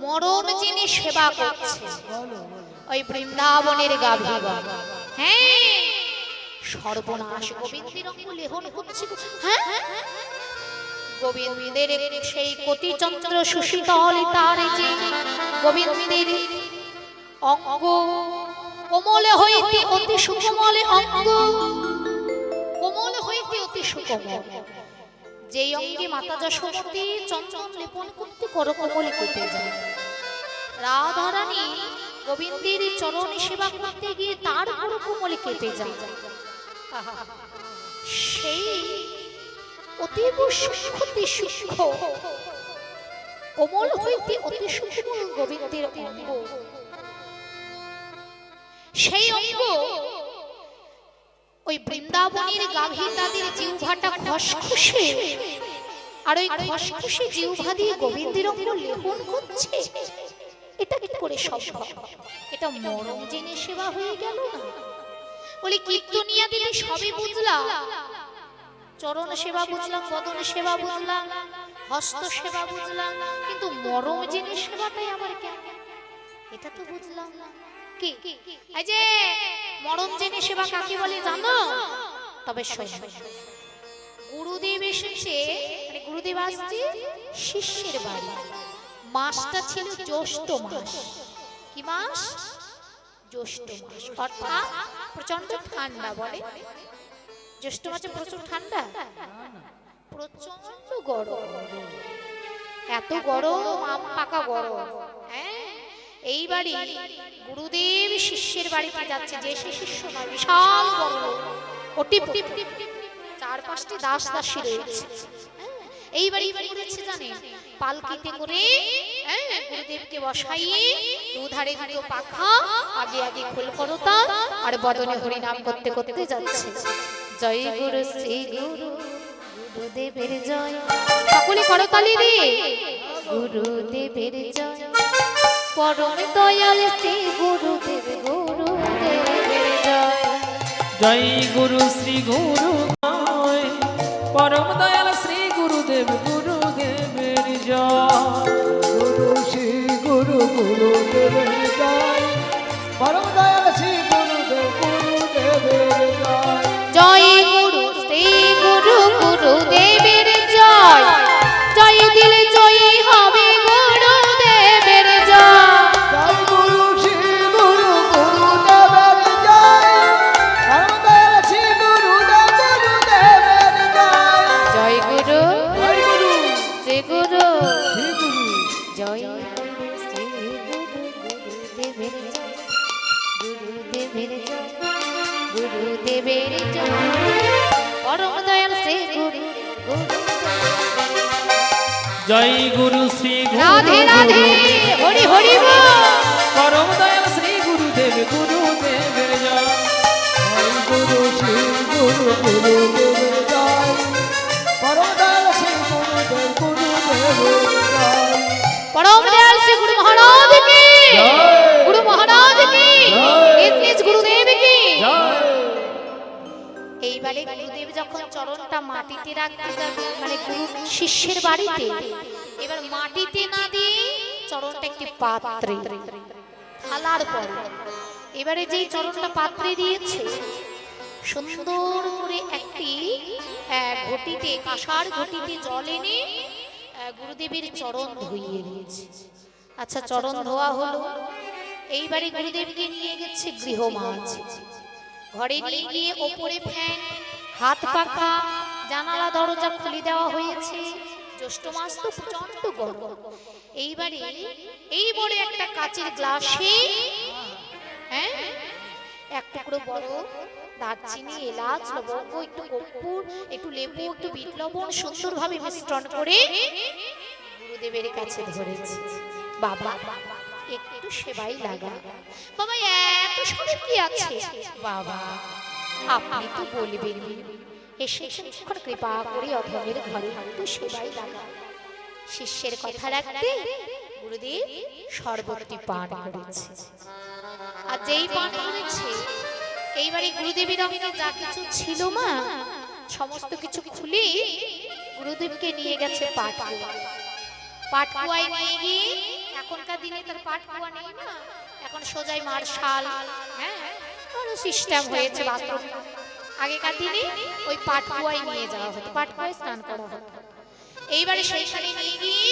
মরণ যিনি সেবা করছে ওই বৃন্দাবনের গাভী। হ্যাঁ সর্বনাশ গোবিন্দের অঙ্গ লেহন করছে গো। হ্যাঁ গোবিন্দের সেই কোটিচন্দ্র সুশীতল তার যে গোবিন্দের অঙ্গ কোমলে হইতে অতি সুকোমলে অঙ্গ কোমল হইতে অতি সুকোমল যেই অঙ্গে মাতা যশোমতী চন্দন লেপন করতে করকমলে কেটে যায়। রাধারানী গোবিন্দের চরণ সেবা করতে গিয়ে তার করকমলে কেটে যায়। সেই অতীব সূক্ষ্মতি সূক্ষ্ম কোমল হইতে অতি সূক্ষ্ম গোবিন্দের অঙ্গ, সেই অঙ্গ ওই বৃন্দাবনের গাভী তাদের জিহ্বাটা খসখসে, আর ওই খসখসে জিহ্বা দিয়ে গোবিন্দের অঙ্গ লেপন করছে। এটা কি করে সম্ভব? এটা মরম জেনে সেবা হয়ে গেল না? বলি কীর্তনিয়া দিলে সবই বুঝলাম, চরণ সেবা বুঝলাম, বদন সেবা বুঝলাম, হস্ত সেবা বুঝলাম, কিন্তু মরম জেনে সেবাটাই আমার কেন? এটা তো বুঝলাম না। কি এই যে মরম জেনে সেবা কাকে বলে জানো? তবে শোনো, গুরুদেব এসেছে, মানে গুরুদেব আসছে শিষ্যের বাড়ি। মাসটা ছিল জ্যৈষ্ঠ মাস। কি মাস? জ্যৈষ্ঠ মাস, অর্থাৎ প্রচন্ড ঠান্ডা। বলে জ্যৈষ্ঠ মাসে প্রচুর ঠান্ডা, প্রচন্ড গরম, এত গরম আম পাকা গরম। হ্যাঁ, এই বাড়ি গুরুদেব শিষ্যের বাড়িতে যাচ্ছে, যে শিষ্য নয়, বিশাল বড় ওটি চার পাঁচটি দাস দাসী রয়েছে। এইবারই কি করেছে জানেন, পালকিতে করে গুরুদেবকে বসাইয়ে দুধারে দুটো পাখা, আগে আগে খোল করতা আর বদনে হরিনাম করতে করতে যাচ্ছে। জয় গুরু শ্রী গুরু গুরুদেবের জয়, সকলে করতালি রে। গুরুদেবের জয়, পরম দয়াল শ্রী গুরুদেব গুরুদেবের জয়।
জয় গুরু শ্রী গুরু জয়, পরম দয়াল শ্রী গুরুদেব গুরুদেবের জয়।
গুরু শ্রী গুরু গুরুদেবের জয়, পরম দয়াল শ্রী গুরুদেব গুরুদেবের জয়।
জয় গুরু শ্রী গুরু গুরুদেবের জয়, জয় দিলে জয়ী হবে গুরুদেবের জয়।
জয় গুরু শ্রী গুরু গুরুদেবের জয়, পরম দয়াল শ্রী গুরুদেব গুরুদেবের জয়।
জয় গুরু
জয় গুরু
শ্রী গুরু,
শ্রী গুরু,
জয় গুরু শ্রী গুরু গুরুদেবের জয়, গুরুদেবের জয়, গুরুদেবের জয়, পরম দয়াল শ্রী গুরু গুরু।
জয় গুরু শ্রী
রাধে রাধে, হরি হরি বল।
পরম দয়াল শ্রী গুরুদেব গুরুদেবের জয়।
জয় গুরু শ্রী গুরু গুরুদেবের জয়, পরম দয়াল শ্রী গুরুদেব গুরুদেবের জয়।
পরম দয়াল শ্রী গুরু মহারাজ কি, গুরু মহারাজ কি, নিজ নিজ গুরুদেব কি। এইবারে গুরুদেব যখন চরণটা মাটিতে রাখতে যাবে, মানে গুরু শিষ্যের বাড়িতে, এবার মাটিতে না দিয়ে চরণটা একটি পাত্রে থালার পর, এবারে যেই চরণটা পাত্রে দিয়েছে, সুন্দর করে একটি ঘটিতে, কাঁসার ঘটিতে জল এনে গুরুদেবের চরণ ধুইয়ে দিয়েছে। আচ্ছা, চরণ ধোয়া হলো, এইবারে গুরুদেবকে নিয়ে গেছে গৃহমাঝ। ঘরে নিয়ে গিয়ে ওপরে ফ্যান, হাত পাখা, জানালা দরজা খুলে দেওয়া হয়েছে। জ্যৈষ্ঠ মাস তো প্রচন্ড গরম। এইবারে এই বড় একটা কাচের গ্লাসে এক টুকরো বড় দারচিনি, এলাচ, লবঙ্গ, একটু কর্পূর, একটু লেবু, একটু বিট লবণ সুন্দরভাবে মিশ্রণ করে গুরুদেবের কাছে ধরেছে। বাবা একটু সেবাই লাগা। বাবা এত সব কি আছে? বাবা আপনি তো বলবেন, এসেছেন যখন কৃপা করে অধমের ঘরে, একটু সেবাই লাগা। শিষ্যের কথা রাখতে গুরুদেব শরবতটি পান করেছে। আর যেই পান করেছে, এইবারে গুরুদেবের অঙ্গে যা কিছু ছিল মা, সমস্ত কিছু খুলে গুরুদেবকে নিয়ে গেছে পাটকুয়া। পাটকুয়ায় নিয়ে গিয়ে, এখনকার দিনে তার পাটকুয়া নেই না, এখন সোজাই মার্শাল, আরো সিস্টেম হয়েছে বাথরুম। আগেকার দিনে ওই পাটকুয়ায় নিয়ে যাওয়া হতো, পাটকুয়ায় স্নান করা হতো। এইবারে সেইখানে নিয়ে গিয়ে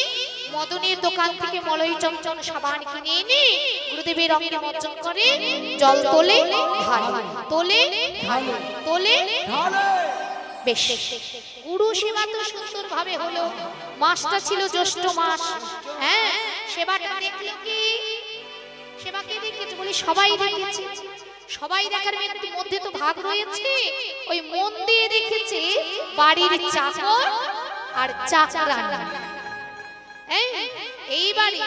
মদনের দোকান থেকে মলয় চমচম সাবান কিনে এনে গুরুদেবের অঙ্গে নিমজ্জন করে, জল তোলে ঢালে, তোলে ঢালে, তোলে ঢালে। বেশ, গুরু সেবা তো সুন্দর ভাবে হলো। মাসটা ছিল জ্যৈষ্ঠ মাস। সেবাটা দেখলে কি, সেবাকে দেখেছে বলি সবাই দেখেছে। সবাই দেখার মধ্যে তো ভাগ রয়েছে। ওই মন দিয়ে দেখেছে বাড়ির চাকর আর চাকরানী। এইবারে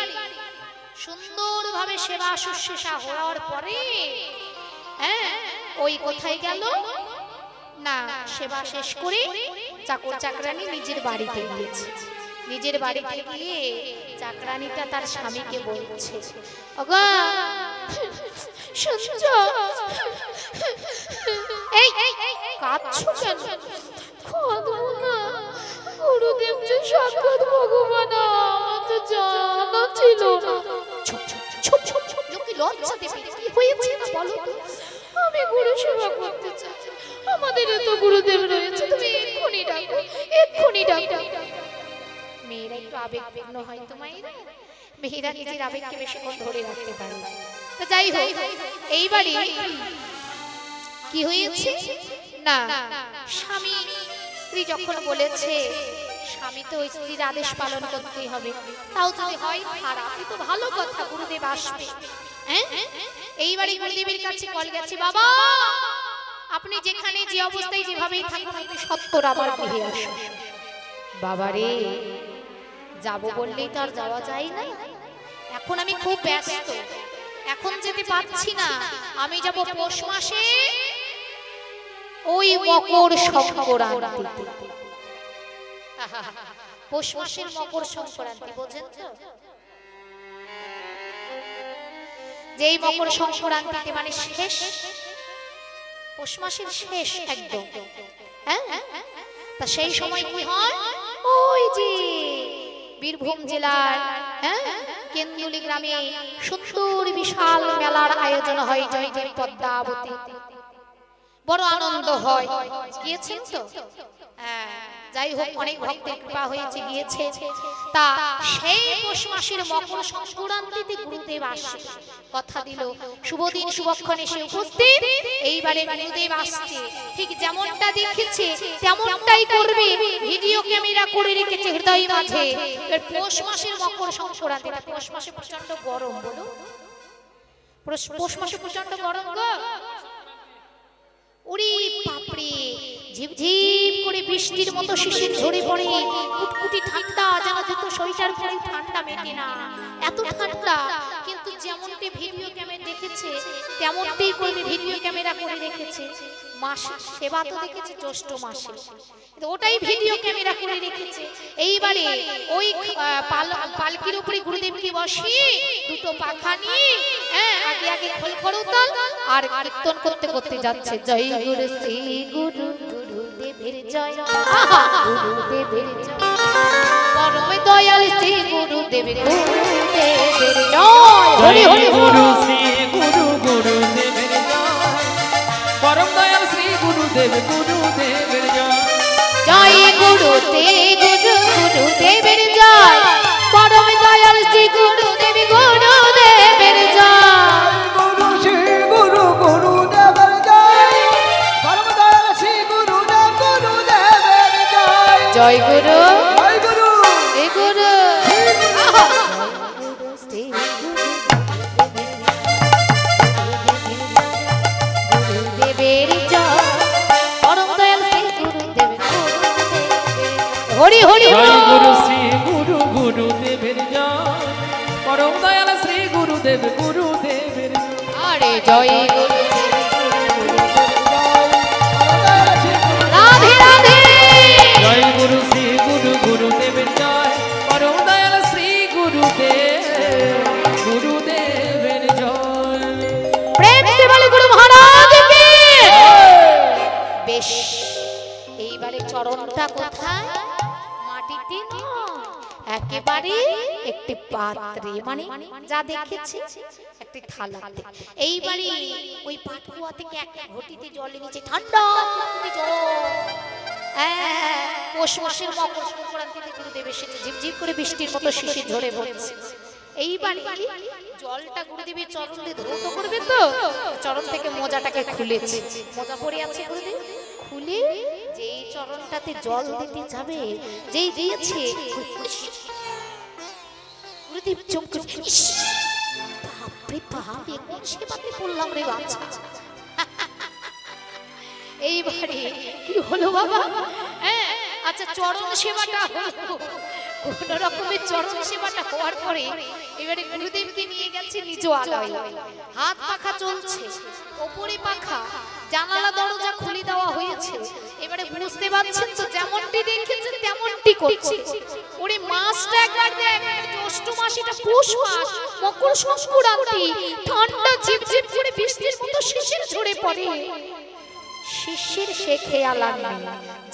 সুন্দরভাবে সেবা শুশ্রূষা হওয়ার পরে ওই কোথায় গেল না, সেবা শেষ করে চাকর চাকরানী নিজের বাড়িতে গিয়েছে। নিজের বাড়িতে গিয়ে চাকরানীটা তার স্বামীকে বলছে, ওগো শুনছো? এই কাঁদছো কেন? কাঁদবো না, গুরুদেব যে সাক্ষাৎ ভগবান, আমার তো জানা ছিল না। লজ্জা দেবে, কি হয়েছে না বলো? আমি গুরু সেবা করতে চাই, আমাদের তো গুরুদেব রয়েছে, তুমি এক্ষুনি ডাকো, এক্ষুনি ডাকো। মেয়েরা একটু আবেগপূর্ণ হয় তো মায়েরা, মেয়েরা নিজের আবেগকে বেশিক্ষণ ধরে রাখতে পারে। তো যাই হোক, এইবারে কি হয়েছে না, স্বামী স্ত্রী যখন বলেছে, স্বামী তো স্ত্রীর আদেশ পালন করতেই হবে। তাও যদি হয় খারাপ, তো ভালো কথা, গুরুদেব আসবে। এইবারে গুরুদেবের কাছে কল গেছে, বাবা আপনি যেখানে যে অবস্থায় যেভাবেই থাকুন, আপনি সত্তর আবার ফিরে আসুন। বাবারে, যাব বললেই তো আর যাওয়া যায় না। এখন আমি খুব ব্যস্ত, এখন যেতে পারছি না। আমি যাব পৌষ মাসে, ওই মকর সংক্রান্তিতে। পৌষ মাসের মকর সংক্রান্তি বোঝেন তো? যেই মকর সংক্রান্তিতে মানে শেষ, পৌষ মাসের শেষ একদম। হ্যাঁ, তা সেই সময় কি হয়, ওই যে বীরভূম জেলার কেন্দুলি গ্রামে সুন্দর বিশাল মেলার আয়োজন হয়, জয়দেব পদ্মাবতী। বড় আনন্দ হয়, গিয়েছেন তো? যাই হোক, অনেক ভক্তের কৃপা হয়েছে, গিয়েছে। তা সেই পৌষ মাসের মকর সংক্রান্তিতে গুরুদেব আসে, কথা দিল শুভদিন শুভক্ষণ এসে উপস্থিত। এইবারে গুরুদেব আসছে, ঠিক যেমনটা দেখেছে তেমনটাই করবে, ভিডিও ক্যামেরা করে রেখেছে হৃদয় মাঝে। পৌষ মাসের মকর সংক্রান্তি, পৌষ মাসে প্রচন্ড গরম, বলো পৌষ মাসে প্রচন্ড গরম গো। ওরে বাপরে, ঝিপঝিপ করে বৃষ্টির মতো শিশির ঝরে পড়ে, কুটকুটি ঠান্ডা, যেন জুতো সোয়েটার পরে ঠান্ডা মেটে না, এত ঠান্ডা। কিন্তু যেমনটি ভিডিও ক্যামেরা দেখেছে তেমনটি করে ভিডিও ক্যামেরা করে রেখেছে। মাস সেবা তো দেখেছে জ্যৈষ্ঠ মাসে, ওটাই ভিডিও ক্যামেরা করে রেখেছে। এইবারে ওই পালকির উপরে গুরুদেবকে বসিয়ে দুটো পাখা নিয়ে আগে আগে খোল করতাল আর কীর্তন করতে করতে যাচ্ছে, জয় গুরু শ্রী গুরু গুরুদেবের জয়, গুরুদেবের জয়, পরম দয়াল শ্রী গুরুদেব গুরুদেবের জয়, হরি হরি
গুরু শ্রী গুরু গুরুদেবের জয়, পরম দয়াল শ্রী গুরুদেব গুরুদেবের জয়,
জয় গুরু শ্রী গুরু গুরুদেবের জয়, পরম দয়াল শ্রী গুরুদেব গুরুদেবের জয়,
গুরু শ্রী গুরু গুরুদেবের জয়, পরম দয়াল শ্রী গুরুদেব গুরুদেবের জয়,
জয় গুরু
জয় গুরু
শ্রী গুরু, গুরুদেবের জয়, পরম দয়াল শ্রী গুরুদেব গুরুদেবের, হরি হরি
জয় গুরু শ্রী গুরু গুরুদেবের জয়, পরম দয়াল শ্রী গুরুদেব গুরুদেবের জয়,
আরে জয় গুরু
রাধে রাধে
জয় গুরু শ্রী গুরু গুরুদেবের জয়, পরম দয়াল শ্রী গুরুদেব গুরুদেবের জয়।
প্রেম সে বলে গুরু মহারাজ কি। বেশ, এইবারে চরণটা কোথায়, মাটিতে নয়, একেবারে একটি পাত্রে, মানে যা দেখেছি একটি থালাতে। এইবারে ওই পাটকুয়া থেকে একটা ঘটিতে জল এনেছে, ঠান্ডা জল। পৌষ মাসের মকর সংক্রান্তিতে গুরুদেব এসেছে, ঝিপঝিপ করে বৃষ্টির মতো শিশির ঝরে পড়ছে। এইবারে জলটা গুরুদেবের চরণে ধৌত করবে তো, চরণ থেকে মোজাটাকে খুলেছে, মোজা পরে আছে গুরুদেব, খুলে যেই চরণটাতে জল দিতে যাবে, যেই দিয়েছে গুরুদেব চমকে, বাপরে বাপ, এ কোন সেবাতে পড়লাম রে বাচ্চা। এইবারে কি হলো বাবা, আচ্ছা চরণ সেবাটা হলো, কোন রকমের চরণ সেবাটা হওয়ার পরে এবারে গুরুদেবকে নিয়ে গেছে নিজ আলয়, হাত পাখা চলছে, ওপরে পাখা, জানালা দরজা খুলে দেওয়া হয়েছে। এবারে বুঝতে পারছেন তো, যেমনটি দেখেছেন তেমনটি করছে। ওরে মাসটা একবার দেখ, জ্যৈষ্ঠ মাস, এটা পৌষ মাস, মকর সংক্রান্তি, ঠান্ডা ঝিপঝিপ করে বৃষ্টির মতো শিশির ঝরে পড়ে। শিশির সে খেয়াল আর নাই,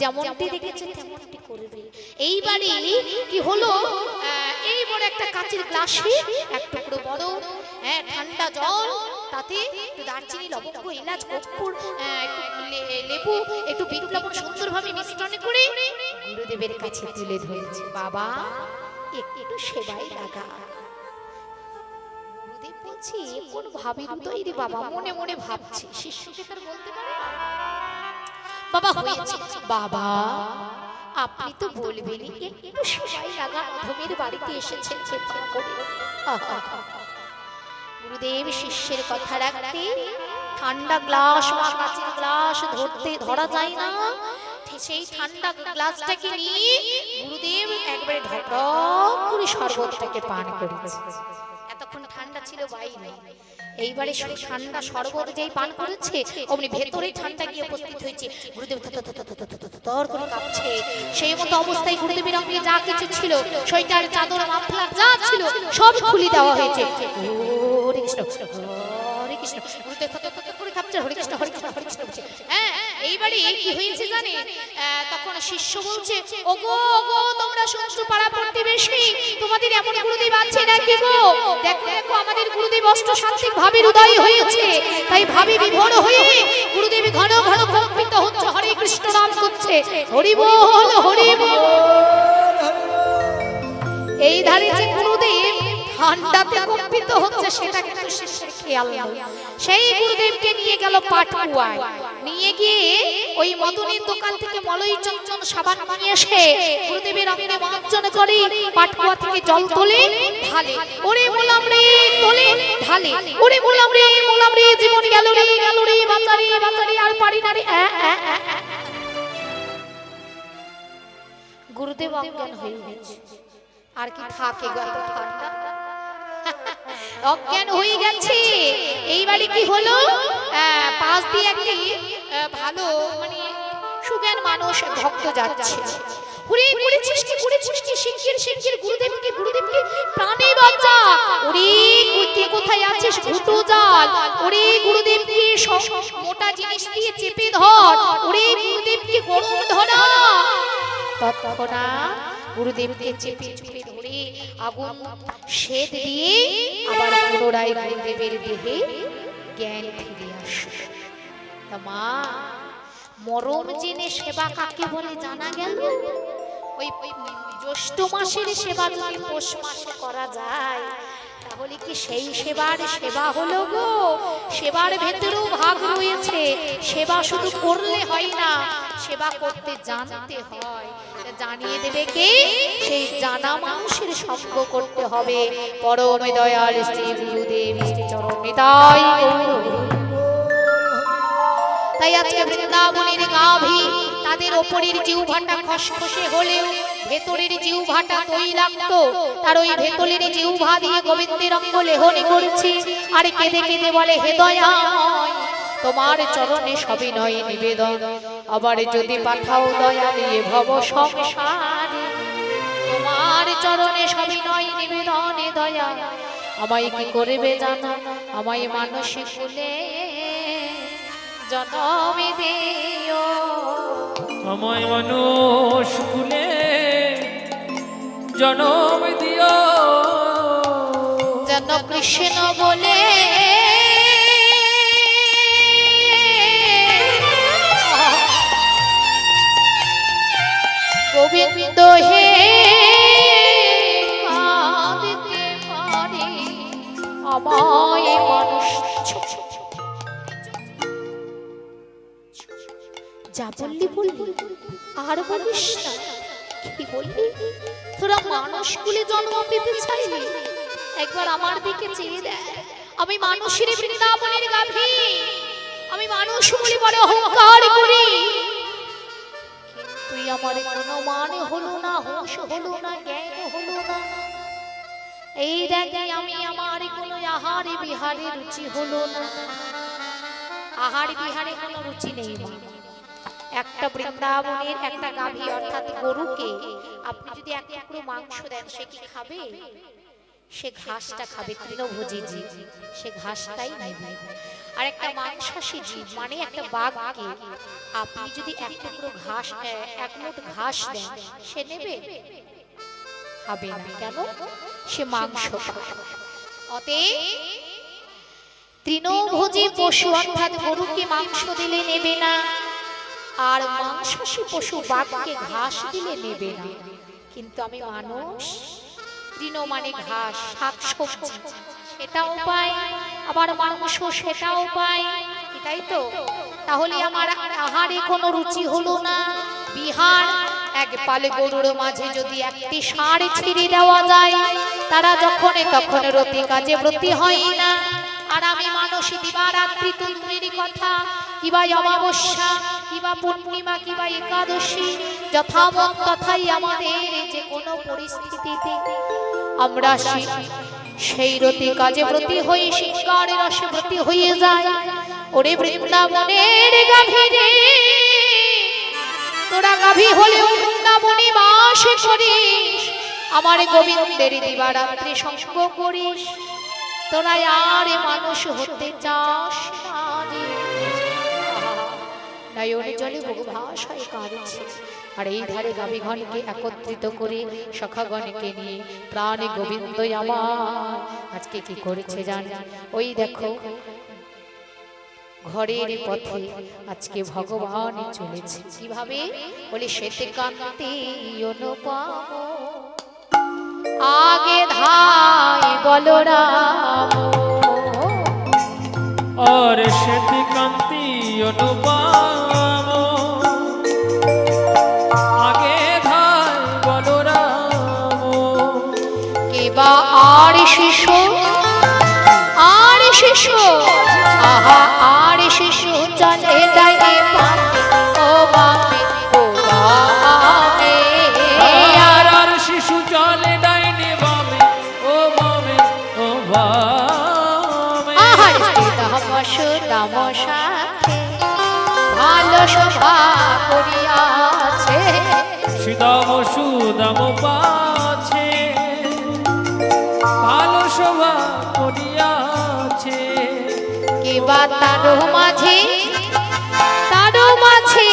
যেমনটি দেখেছে তেমনটি করবে। এইবারে কি হলো, এই বড় একটা কাচের গ্লাসে এক টুকরো বড় ঠান্ডা জল, তাতে একটু দারচিনি, লবঙ্গ, এলাচ, কর্পূর, লেবু, একটু বিট লবণ সুন্দরভাবে মিশ্রণ করে গুরুদেবের কাছে তুলে ধরেছে, বাবা একটু সেবায় লাগা। গুরুদেব বলছি, কোন ভাবি হৃদয় রে বাবা, মনে মনে ভাবছে, শিষ্যকে তার বলতে পারে বাবা হয়েছে, বাবা আপনি তো বলবেনই, একটু সেবাই লাগা, অধমের বাড়িতে এসেছেন চেষ্টা করে। গুরুদেব শিষ্যের কথা রাখতে ঠান্ডা গ্লাস বা কাচের গ্লাস ধরা যায় না, সেই ঠান্ডা গ্লাসটাকে নিয়ে গুরুদেব একবারে ঢকঢক করে শরবতটাকে পান করেছে। এতক্ষণ ঠান্ডা ছিল বাইরে, এইবারে সেই ঠান্ডা শরবত যেই পান করেছে অমনি ভেতরে ঠান্ডা গিয়ে উপস্থিত হয়েছে। গুরুদেব তর করে কাঁপছে। সেই মতো অবস্থায় গুরুদেবের অঙ্গে যা কিছু ছিল, সোয়েটার, চাদর, মাফলার যা ছিল সব খুলে দেওয়া হয়েছে। হরে কৃষ্ণ হরে কৃষ্ণ, গুরুদেব করে কাঁপছে। হরে কৃষ্ণ হরে কৃষ্ণ হরে কৃষ্ণ বলছে। হ্যাঁ, এইবারে কি হয়েছে জানে, তখন শিষ্য বলছে, ওগো ওগো তোমরা শুনছো পাড়া প্রতিবেশী, তোমাদের এমন গুরুদেব আছে নাকি গো? দেখো দেখো আমাদের গুরুদেব অষ্টসাত্ত্বিক ভাবের উদয় হয়েছে, তাই ভাবে বিভোর হয়ে গুরুদেব ঘন ঘন কম্পিত হচ্ছে, হরে কৃষ্ণ নাম করছে। হরি বল হরি বল। এই ধারে যে গুরুদেব ঠান্ডাতে কম্পিত হচ্ছে সেটা কিন্তু শিষ্যের খেয়াল নেই। সেই গুরুদেবকে নিয়ে গেল পাটকুয়ায়, নিয়ে গিয়ে ওই মদনের দোকান থেকে মলয় চঞ্চল সাবান নিয়ে এসে গুরুদেবের অঙ্গে মার্জন করে পাটকুয়া থেকে জল তোলে ঢালে। ওরে মোলাম রে তোলে ঢালে, ওরে মোলাম রে জীবন গেল রে বাঁচারি বাঁচারি আর পারি না রে। গুরুদেব অজ্ঞান হয়ে গেছে, আর কি থাকে গো এত ঠান্ডা, অজ্ঞান হয়ে গেছে। এইবারে কি হলো, পাশ দিয়ে একটি ভালো মানে সুজ্ঞান মানুষ ভক্ত যাচ্ছে। ওরে করেছিস কি শিগগির গুরুদেবকে প্রাণে বাঁচা। ওরে কে কোথায় আছিস ঘুটো জাল, ওরে গুরুদেবকে মোটা জিনিস দিয়ে চেপে ধর, ওরে গুরুদেবকে গরম ধরা। তৎক্ষণাৎ গুরুদেবকে চেপে চুপে ধরে আগুন সেদ দিয়ে আবার পুনরায় গুরুদেবের দেহে জ্ঞান ফিরে আসে। মা মরম জেনে সেবা কাকে বলে জানা গেল, ওই জ্যৈষ্ঠ মাসের সেবা যদি পৌষ মাসে করা যায় তাহলে কি সেই সেবা হলো গো? সেবার ভেতরেও ভাগ রয়েছে। সেবা শুধু করলে হয় না, সেবা করতে জানতে হয়। জানিয়ে দেবে কে? সেই জানা মানুষের সঙ্গ করতে হবে। পরম দয়াল শ্রী গুরুদেব শ্রী চরণ নিতাই গৌর। তাই আজকে বৃন্দাবনের গাভী তাদের ওপরের জিহ্বাটা খসখসে হলেও ভেতরের জিহ্বাটা তৈলাক্ত, তার ওই ভেতরের জিহ্বা দিয়ে গোবিন্দের অঙ্গ লেহনে করেছে। আর কেঁদে কেঁদে বলে, হে দয়াময় তোমার চরণে সবিনয় নিবেদন, আবার যদি পাঠাও দয়া নিয়ে ভব সংসারে। তোমার চরণে সবিনয় নিবেদনে দয়া, আমায় কি করবে জানো, আমায় মানসিক কুলে জনম দিও।
আমায় মানুষ কুলে জনম দিও,
যেন কৃষ্ণ বলে গোবিন্দ হে কাঁদতে পারে আমায় মানুষ। যা বললি আর বলিস না। কি বললি? তোরা মানুষ কুলে জন্ম পেতে চাইলি? একবার আমার দিকে চেয়ে দেখ। আমি মানুষের বৃন্দাবনের গাভী, আমি মানুষ বলে বড় অহংকার করি, তুই আমার কোনো মানে হলো না, হোশ হলো না, জ্ঞান হলো না। এই দেখ আমি আমার কোনো আহারে বিহারে রুচি হলো না। আহার বিহারে কোনো রুচি নেই। একটা বৃন্দাবনের একটা গাভী অর্থাৎ গরুকে আপনি যদি এক টুকরো মাংস দেন, সে কি খাবে? সে ঘাসটা খাবে, তৃণভোজী জীব, সে ঘাসটাই নেবে। আর একটা মাংসাশী জীব মানে একটা বাঘকে আপনি যদি এক টুকরো ঘাস, এক মুঠ ঘাস দেন, সে নেবে? খাবে না। কেন? সে মাংস খাবে। অতএব তৃণভোজী পশু অর্থাৎ গরুকে মাংস দিলে নেবে না, আর মাংসাশী পশু বাঘকে ঘাস দিলে নেবে না। কিন্তু আমি মানুষ, তৃণ মানে ঘাস, শাকসবজি সেটাও পাই, আবার মাংস সেটাও পাই, তাই তো? তাহলে আমার আহারে কোনো রুচি হলো না। বিহার এক পালে গরুর মাঝে যদি একটি ষাঁড় ছেড়ে দেওয়া যায়, তারা যখন তখন রতি কাজে ব্রতী হয় না। আর আমি মানসী দিবারাত্রি তন্ত্রের কথা, কিবা অমাবস্যা, কিবা পূর্ণিমা, কিবা একাদশী, যথামত তথাই আমাদের যে কোনো পরিস্থিতিতে আমরা সেই রতি কাজে ব্রতী হয়ে শৃঙ্গারে রসে ব্রতী হয়ে যায়। ওরে বৃন্দাবনের গাভীরে, তোরা গাভী হলেও বৃন্দাবনে বাস করিস, আমার গোবিন্দের দিবারাত্রি সঙ্গ করিস, তোরা আর মানুষ হতে চাস না রে। নয়নে জলে বহুভাষ হয়ে কাঁদছে, আর এই ধারে গাভীগণকে একত্রিত করে সখাগণকে নিয়ে প্রাণে গোবিন্দ আমার আজকে কি করেছে জান? ওই দেখো ঘরের পথে আজকে ভগবান চলেছে কিভাবে, বলে শ্বেত কান্তি অনুপম, আগে ধাই বলরাম,
और श्वेत कांति अनुपम, आगे धाय बलराम,
কেবা আর শিশু, আর শিশু, আহা আর শিশু চলে ডাইনে বামে, ও বামে, ও বামে,
আর শিশু চলে ডাইনে বামে, ও বামে, ও বামে,
আহার দাম সাথে ভালো সভা করিয়াছে,
সুদাম সুদাম পাছে ভালো শোভা করিয়াছে,
কেবা তারো মাঝে, তারো মাঝে,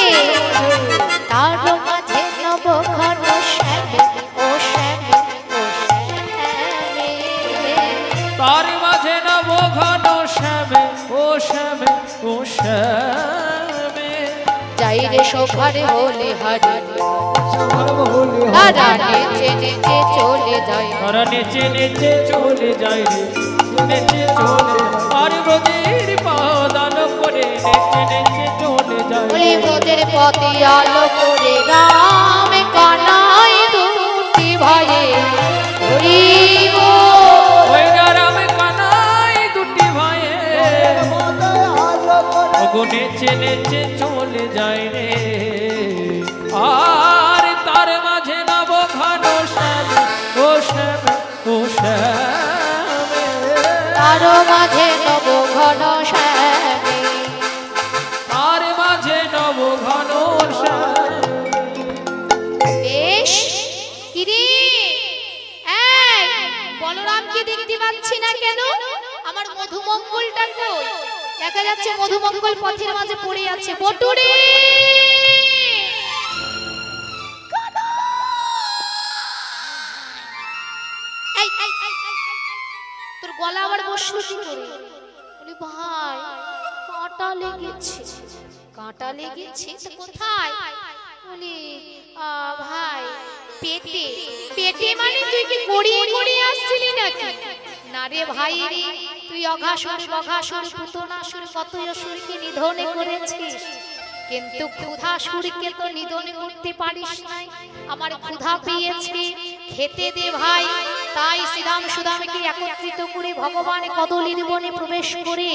তারো মাঝে নবঘন শ্যামে, ও শ্যামে, ও শ্যামে,
তার মাঝে নব ঘন শ্যামে, ও শ্যামে, ও শ্যামে,
যাই রে শোভার হলে হারি, তারা নেচে নেচে চলে যায়,
তারা নেচে নেচে চলে যায় রে, নেচে চলে, আর ব্রজের পাদান করে নেচে নেচে চলে যায়
বলি ব্রজের পথে আলো করে রাম কানাই দুটি ভাইয়ে হরিব,
ওই রাম কানাই দুটি ভাইয়ে ওগো নেচে নেচে চলে যায় রে, আর তার মাঝে নব ঘন শ্যামে, ও শ্যামে, ও শ্যামে,
তারো মাঝে নব ঘন শ্যামে,
তার মাঝে নব ঘন শ্যামে।
বেশ কিরে, এই বলরামকে দেখতে পাচ্ছি না কেন? আমার মধুমঙ্গলটা কই? দেখা যাচ্ছে মধুমঙ্গল পথের মাঝে পড়ে আছে। বটুরে এই এই এই এই, তোর গলা আবার বসলো কি করে? বলি ভাই কাঁটা লেগেছে, কাঁটা লেগেছে তো কোথায়? বলি ভাই পেটে, পেটে মানে তুই কি গড়িয়ে গড়িয়ে আসছিলি নাকি? না রে ভাই রে, তুই অঘাসুর বঘাসুর পুতনাসুর কত অসুরকে নিধন করেছিস, কিন্তু ক্ষুধাসুরকে তো নিধন করতে পারিস নাই। আমার ক্ষুধা পেয়েছে, খেতে দে ভাই। তাই শ্রীরাম সুদামকে একত্রিত করে ভগবান কদলীর বনে প্রবেশ করে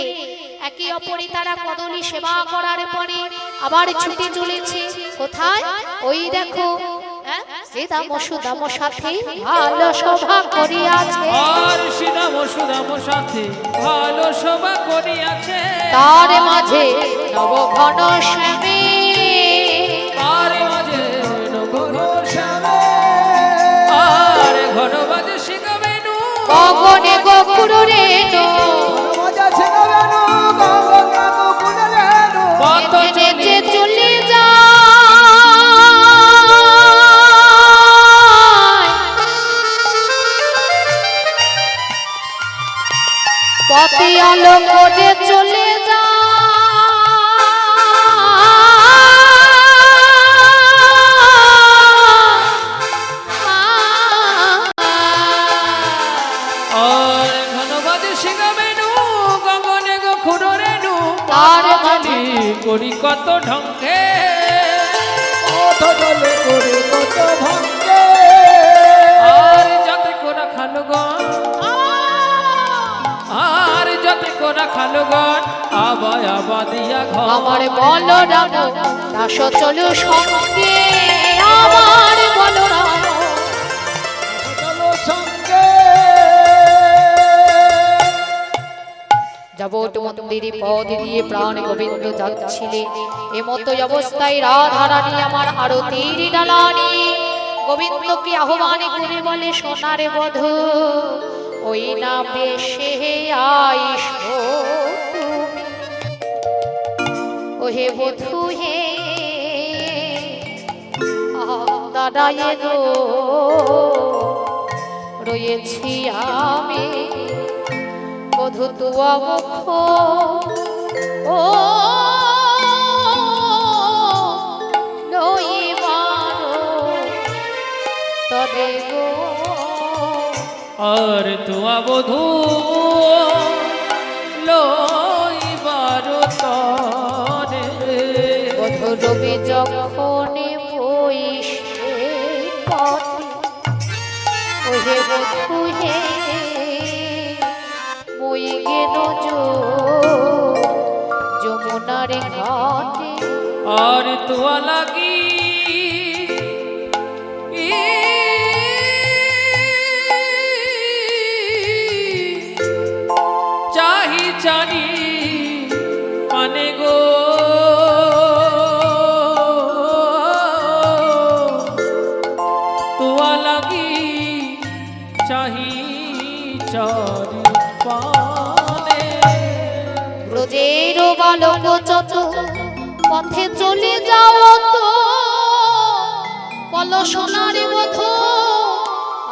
একে অপরে তারা কদলী সেবা করার পরে আবার ছুটে চলেছে কোথায়? ওই দেখো শ্রীরাম সুদাম সাথে ভালো সভা করিয়াছে,
আর শ্রীরাম সুদাম সাথে ভালো সভা করিয়াছে,
তার মাঝে নবঘন শ্যামে,
তার মাঝে নবঘন শ্যামে, আর ঘন বাজে শিখাবেনু,
গগনে গোকুর রেণু,
কত
নেচে চলে যায়, পথে আলো করে চলে যায়,
আর ঘন বাজে শিখাবেনু, গগনে গোখুর রেণু,
তার
মাঝে করি কত ঢঙ্গে, আর যাতে কোরা খালো গো, আর যাতে কোরা গান আবায় আবা দিয়া ঘর
আমার বলরাম দাস চলো সঙ্গে আমার বলরাম
চলো সঙ্গে
যাবট মন্দিরে পদ দিয়ে প্রাণ গোবিন্দ যাচ্ছিলে এমতো অবস্থায় রাধারানী আমার আরতির ডালানি গোবিন্দকে আহ্বান করে বলে সোনার বধূ ওই না বেশে আইস ওহে বধূ হে দাঁড়ায় গো রয়েছি আমি বধূ তুয়া মুখ ও তবে গো
আর তুয়া বধূ লইবার তরে
বধূ রবি যখন বইসে পথে ওহে বধূ হে মই গেল যমুনার ঘাটে
আর তুয়া লাগি চাহি জানি মানে গো তুয়া লাগি চাহি চারি পানে
ব্রজের বালক যত পথে চলে যাও তো বলো সোনার বধূ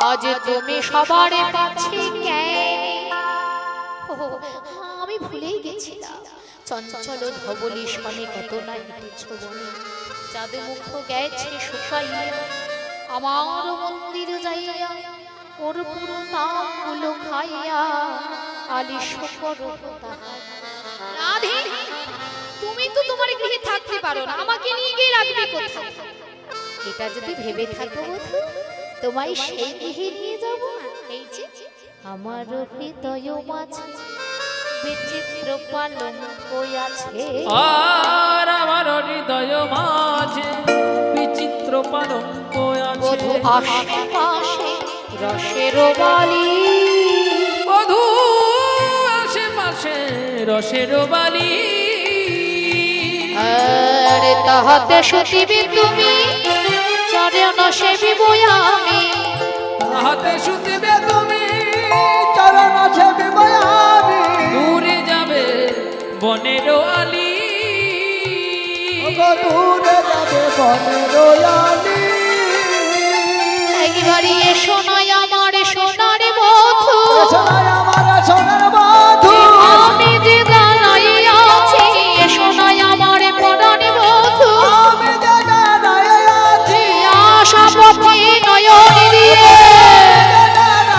আজ তুমি সবার কাছে আমি ভুলেই গেছিলাম চঞ্চল ধবলি শনে কত না হেঁটেছ বনে চাঁদ মুখ গেছে শুকাইয়া আমার মন্দির যাইয়া ওর পুরো নামগুলো খাইয়া আলিশ করো রাধে তুমি তো তোমার গৃহে থাকতে পারো না আমাকে নিয়ে গিয়ে রাখবে কোথায় এটা যদি ভেবে থাকো বধূ তোমায় সেই গৃহে নিয়ে যাব এই যে আমার হৃদয় মাঝে বিচিত্র পালঙ্ক আছে
আর আমার হৃদয় মাঝে বিচিত্র পালঙ্ক আছে
বধূ আশেপাশে রসের বালি
বধূ আশেপাশে রসের বালি
আর তাহাতে শুতিবে তুমি চরণ সেবিব আমি
হাতে শুতিবে তুমি
চরণ সেবিব আমি
দূরে যাবে বনের আলি
দূরে যাবে বনের আলি
একবারই এসো নয় আমার সোনার বধূ
শোনায় আমার সোনার বধূ
আমি যে দাঁড়াই আছি এসো নয় আমার পরাণ বধূ
আমি যে দাঁড়ায় আছি
আশা পথে নয়ন দিয়ে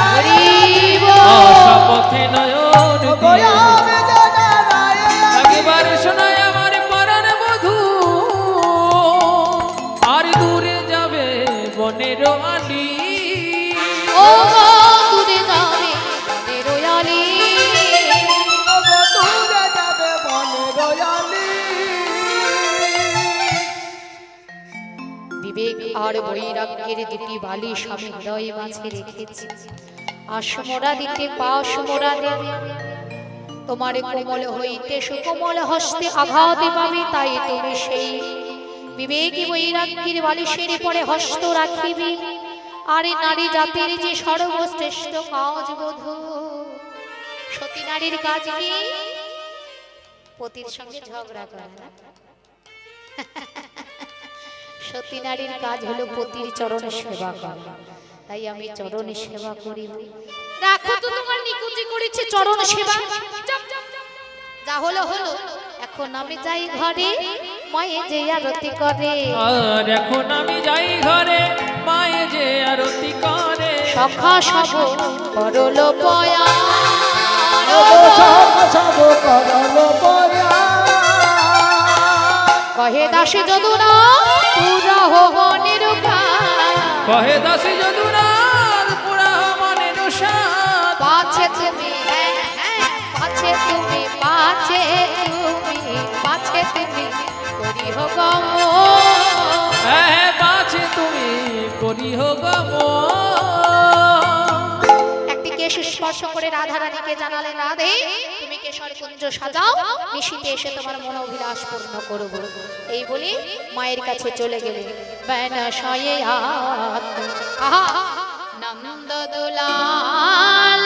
হরিব
আশা পথে নয়ন দিয়ে।
আমি যে দাঁড়ায় আছি
একবার শোনায় আমার পরাণ বধূ আর দূরে যাবে বনের আলি
ও দূরে যাবে রয়ালি
দূরে যাবে বনের আলি
বিবেক আর বৈরাগ্যের দুটি বালিশ আমি হৃদয় মাঝে রেখেছি আসমরা দিতে পাসমরা দেবে তোমার কোমল হইতে সুকোমল হস্তে আঘাত পাবে তাই তুমি সেই বিবেকী বৈরাগ্যের বালিশের পরে হস্ত রাখিবি আর নারী জাতির যে সর্বশ্রেষ্ঠ কাজ বধূ সতী নারীর কাজ কি পতির সঙ্গে ঝগড়া করা না সতী নারীর কাজ হলো পতির চরণ সেবা করা তাই আমি চরণ সেবা করি রাখো তো তোমার নিকুচি করেছে চরণ সেবা যা হলো হলো এখন আমি যাই ঘরে মায়ে যে আরতি করে
আর এখন আমি যাই ঘরে মায়ে যে আরতি করে
সখা সব করলো পয়া
সব করলো পয়া
কহে দাসী যদুনা পুরা হবনের
কহে দাসী যদুনার পুরা মনের সাথ
পাছে তুমি পাছে তুমি পাছে বাছে তুমি করিহ গম
হ্যাঁ বাছে তুমি করিহ গম।
একটি কেশ স্পর্শ করে রাধা রানীকে জানালেন, রাধে তুমি কেশর কুঞ্জ সাজাও, নিশীতে এসে তোমার মনোভিলাস পূর্ণ করব। এই বলে মায়ের কাছে চলে গেলেন। বেনশয়ে আহা নন্দ দুলাল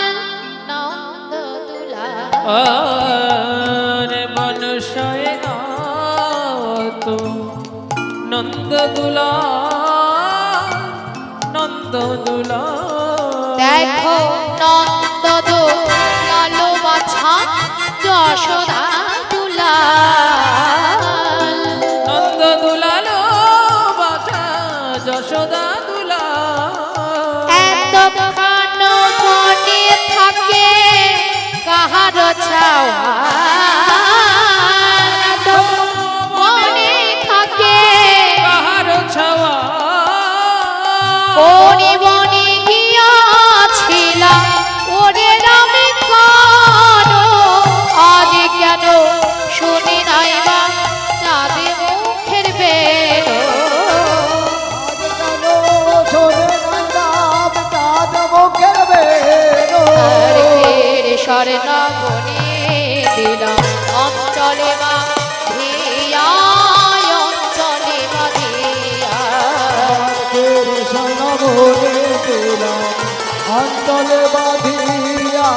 নন্দ দুলাল
আরে বনশয়ে তো নন্দ দুলাল নন্দ দুলাল।
দেখো নন্দ দুলাল বাছা যশোদা দুলাল
নন্দ দুলাল বাছা যশোদা দুলাল।
এতক্ষণ মনে থাকে কাহার ছাওয়া মনে থাকে
কাহার ছাওয়া
বনে বনে গিয়াছিলাম ওরে রামে কানো আজ কেন শুনি নাই বা চাঁদে মুখের বেরো স্বর্ণ বনে দিলাম অঞ্চলে মা ধিয়া অঞ্চলে মা ধিয়া
অন্তলে বাঁধিয়া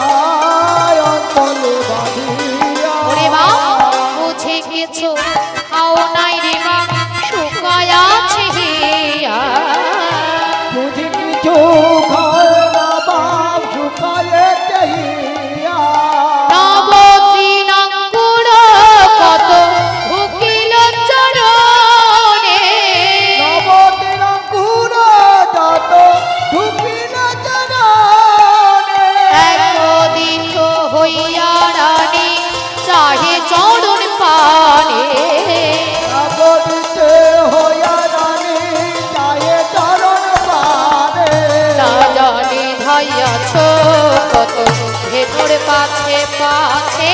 অন্তলে বাঁধিয়া
ওরে মা বুঝে গেছো খাও নাই রে মা শুকায় আছে হিয়া
বুঝি কিছু খায় না বাপ শুকায়ে দেহিয়া
নবতৃণাঙ্কুর কত ঢুকিল চরণে
নবদিনাঙ্কুর যত ঢুকিল চরণে
একদিন হইয়া রানী চাহে চরণ পানে
নবদিতে হইয়া রানী চায়ে চরণ পানে
না জানি ধাইয়াছ কত ভেতর পাছে পাছে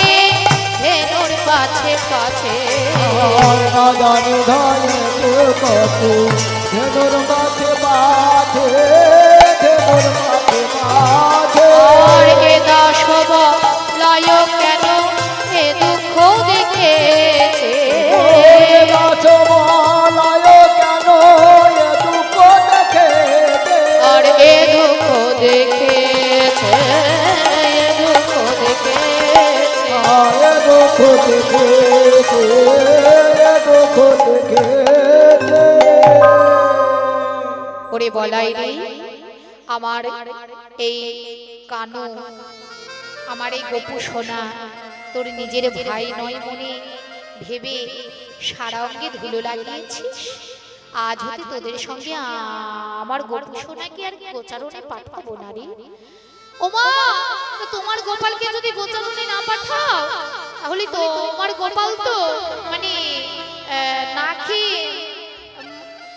ভেতর পাছে পাছে
না জানি ধরে কত ধেনুর মাঝে বাঁধে ধেনুর মাঝে বাঁধে
আর এ দাসব লয় কেন এ দুঃখ দেখেছে
রাজমালয় কেন এ দুঃখ দেখেছে
আর এ দুঃখ দেখেছে এ দুঃখ দেখেছে
এ দুঃখ দেখেছে এ দুঃখ দেখেছে
ওরে বলাই রে আমার এই কানু আমার এই গপু সোনা তোর নিজের ভাই নয় মনে ভেবে সারা অঙ্গে ধুলো লাগিয়েছিস। আজ হতে তোদের সঙ্গে আমার গপু সোনাকে আর গোচারণে পাঠাবো না রে। ওমা তো তোমার গোপালকে যদি গোচারণে না পাঠাও তাহলে তো তোমার গোপাল তো মানে না খেয়ে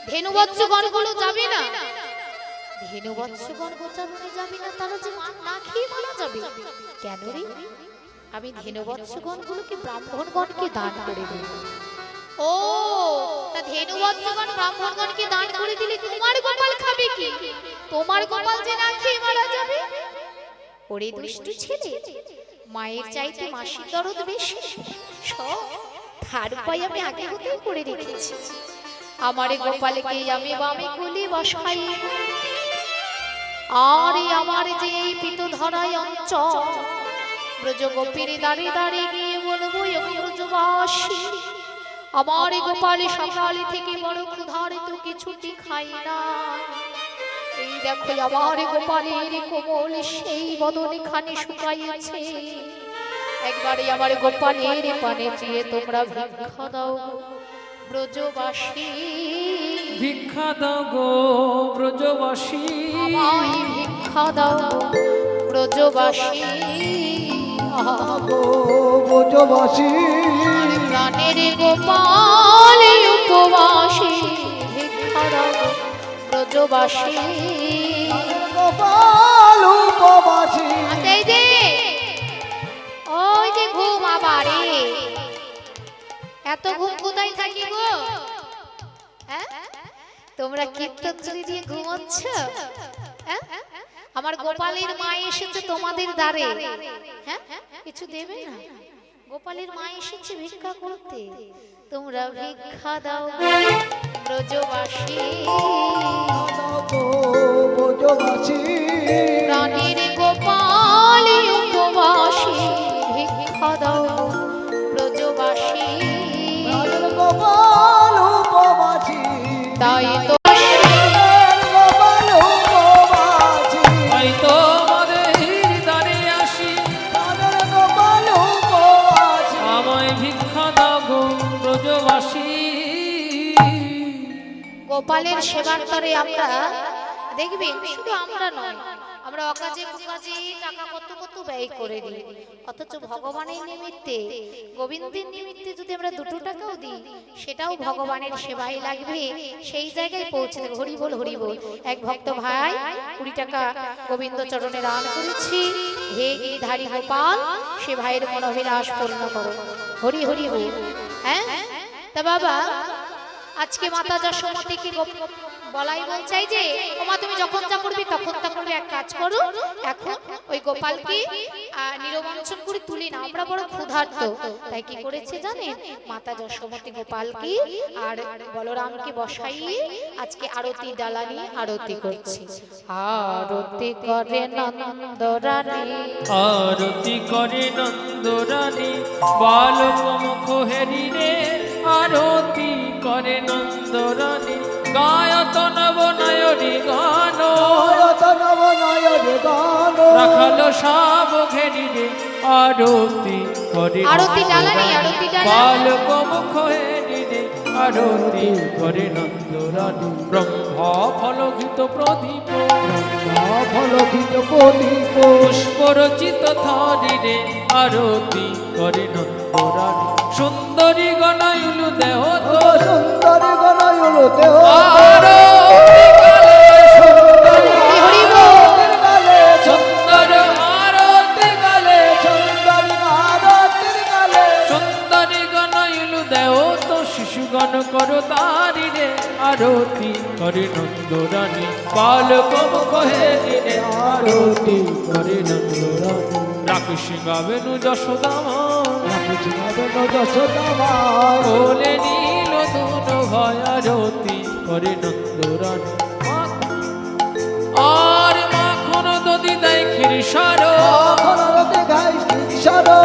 ধেনুবৎসগণগুলো যাবে না। ধেনুবৎসগণ গোচারণে যাবে না, তারা যে না খেয়ে মারা যাবে কেন রে? আমি ধেনুবৎসগণগুলোকে ব্রাহ্মণগণকে দান করে দেব। ও তা ধেনুবৎসগণ ব্রাহ্মণগণকে দান করে দিলে তোমার গোপাল খাবে কি? তোমার গোপাল যে না খেয়ে মারা যাবে। ওরে দুষ্টু ছেলে, মায়ের চাইতে মাসির দরদ বেশি। সব তার উপায় আমি আগে হতেই করে রেখেছি। আমারে গোপালকে আমি বামে কোলে বসাই আর আমার যে এই পিত ধরাই অঞ্চল ব্রজ গোপীর দাঁড়িয়ে দাঁড়িয়ে গিয়ে বলবো ব্রজবাসী আমার গোপাল সকাল থেকে বড় ক্ষুধার্ত কিছুটি খাই না। এই দেখো আমার গোপালের কোমল সেই বদনে খানি শুকাইছে। একবারে আমার গোপালের পানে চেয়ে তোমরা ভিক্ষা দাও ব্রজবাসী,
ভিক্ষা দাও গো ব্রজবাসী,
আমায় ভিক্ষা দাও ব্রজবাসী।
গো ব্রজবাসী
আমার প্রাণের গোপাল উপবাসী, ভিক্ষা দাও ব্রজবাসী।
গোপাল উপবাসী
এই যে ওই যে ঘুম আবারে এত ঘুম কোথায় থাকি গো? হ্যাঁ, তোমরা কীর্তন চুরি দিয়ে ঘুমাচ্ছ? হ্যাঁ, আমার গোপালের মা এসেছে তোমাদের দ্বারে, হ্যাঁ কিছু দেবে না? গোপালের মা এসেছে ভিক্ষা করতে, তোমরা ভিক্ষা দাও ব্রজবাসী,
ব্রজবাসী
প্রাণের গোপাল উপবাসী, ভিক্ষা দাও ব্রজবাসী,
গোপাল উপবাসী,
তাই তো
গোপাল উপবাসী,
তাই তো আমাদের দ্বারে আসি,
তাদের গোপাল উপবাসী।
আমায় ভিক্ষা দাও গো ব্রজবাসী।
গোপালের সেবার তরে আমরা দেখবে, শুধু আমরা নয়, আমরা অকাজে কুকাজে টাকা কত কত ব্যয় করে দিই, অথচ ভগবানের নিমিত্তে, গোবিন্দের নিমিত্তে যদি আমরা 2 টাকাও দিই, সেটাও ভগবানের সেবায় লাগবে, সেই জায়গায় পৌঁছে দেবে। হরি বল হরি বল। এক ভক্ত ভাই 20 টাকা গোবিন্দ চরণে দান করেছি, হে গিরিধারী গোপাল, সে ভাইয়ের মনোভিলাষ পূর্ণ করো। হরি হরি বল। হ্যাঁ, তা বাবা, আজকে মাতা যশোমতীকে বলাই বল চাই যে, ওমা তুমি যখন যা করবে তখন তা করবে, এক কাজ করো, এখন ওই গোপালকে নিরবঞ্চন করে তুলি না, আমরা বড় ক্ষুধার্ত। তাই কি করেছে জানেন? মাতা যশোমতী গোপালকে আর বলরামকে বসাইয়ে আজকে আরতি ডালা নিয়ে আরতি করছে। আরতি করে নন্দরানী,
আরতি করে নন্দরানী, বালক মুখ হেরি রে, আরতি করে নন্দরানী, গায়ত নব নয়রি গান, রাখালো সব ঘেরি রে, আরতি করে
আরতি ডালা নেই, আরতি ডালা।
বালক মুখ হেরি রে, আরতি করে নন্দরানী, ব্রহ্মা ফলঘিত প্রদীপ,
ফলকিত প্রদীপ,
পুষ্পরচিত ধরি রে, আরতি করে নন্দরানী, সুন্দরী গণায়ুলু দেহ তো,
সুন্দরী গণায়ুল দেহ,
আরতি কালে সুন্দরী,
হরি বল।
কালে
সুন্দর আরতি কালে,
সুন্দরী আরতির কালে,
সুন্দরী গণায়ুলু দেহ তো, শিশুগণ করো তারি রে, আরতি করে নন্দরানী, বালক মুখ হেরি রে, আরতি করে নন্দরানী, রাখি সিংহাবেনু যশোদাময়,
যশোদামায়
কোলে নীল দুনো ভয়, আরতি করে নন্দরানী, আর মাখন দদি দেয় ক্ষীর সার,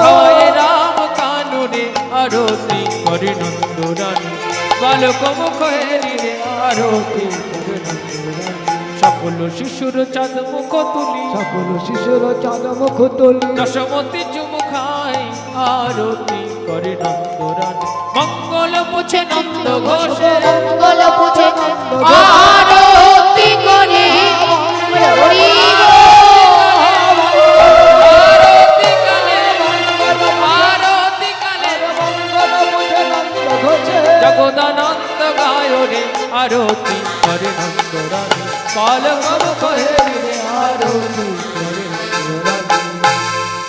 খায় রাম কানুরে, আরতি করে নন্দরানী, বালক মুখ হেরি রে, আরতি করে নন্দরানী, সকল শিশুর চাঁদ মুখ তুলি,
সকল শিশুর চাঁদ মুখ তুলি,
যশোমতী চুমুখায়, আরতি করে নন্দরানী, মঙ্গল পুছে নন্দ ঘোষে,
মঙ্গল পুজো আরতি করে হরি বল।
আরতি কালে, আরতি কালে,
মঙ্গল বুঝে নন্দ ঘোষে,
জগদানন্দ গায় রে, আরতি করে নন্দরানী, বালক মুখ হেরি রে, আরতি করে নন্দরানী।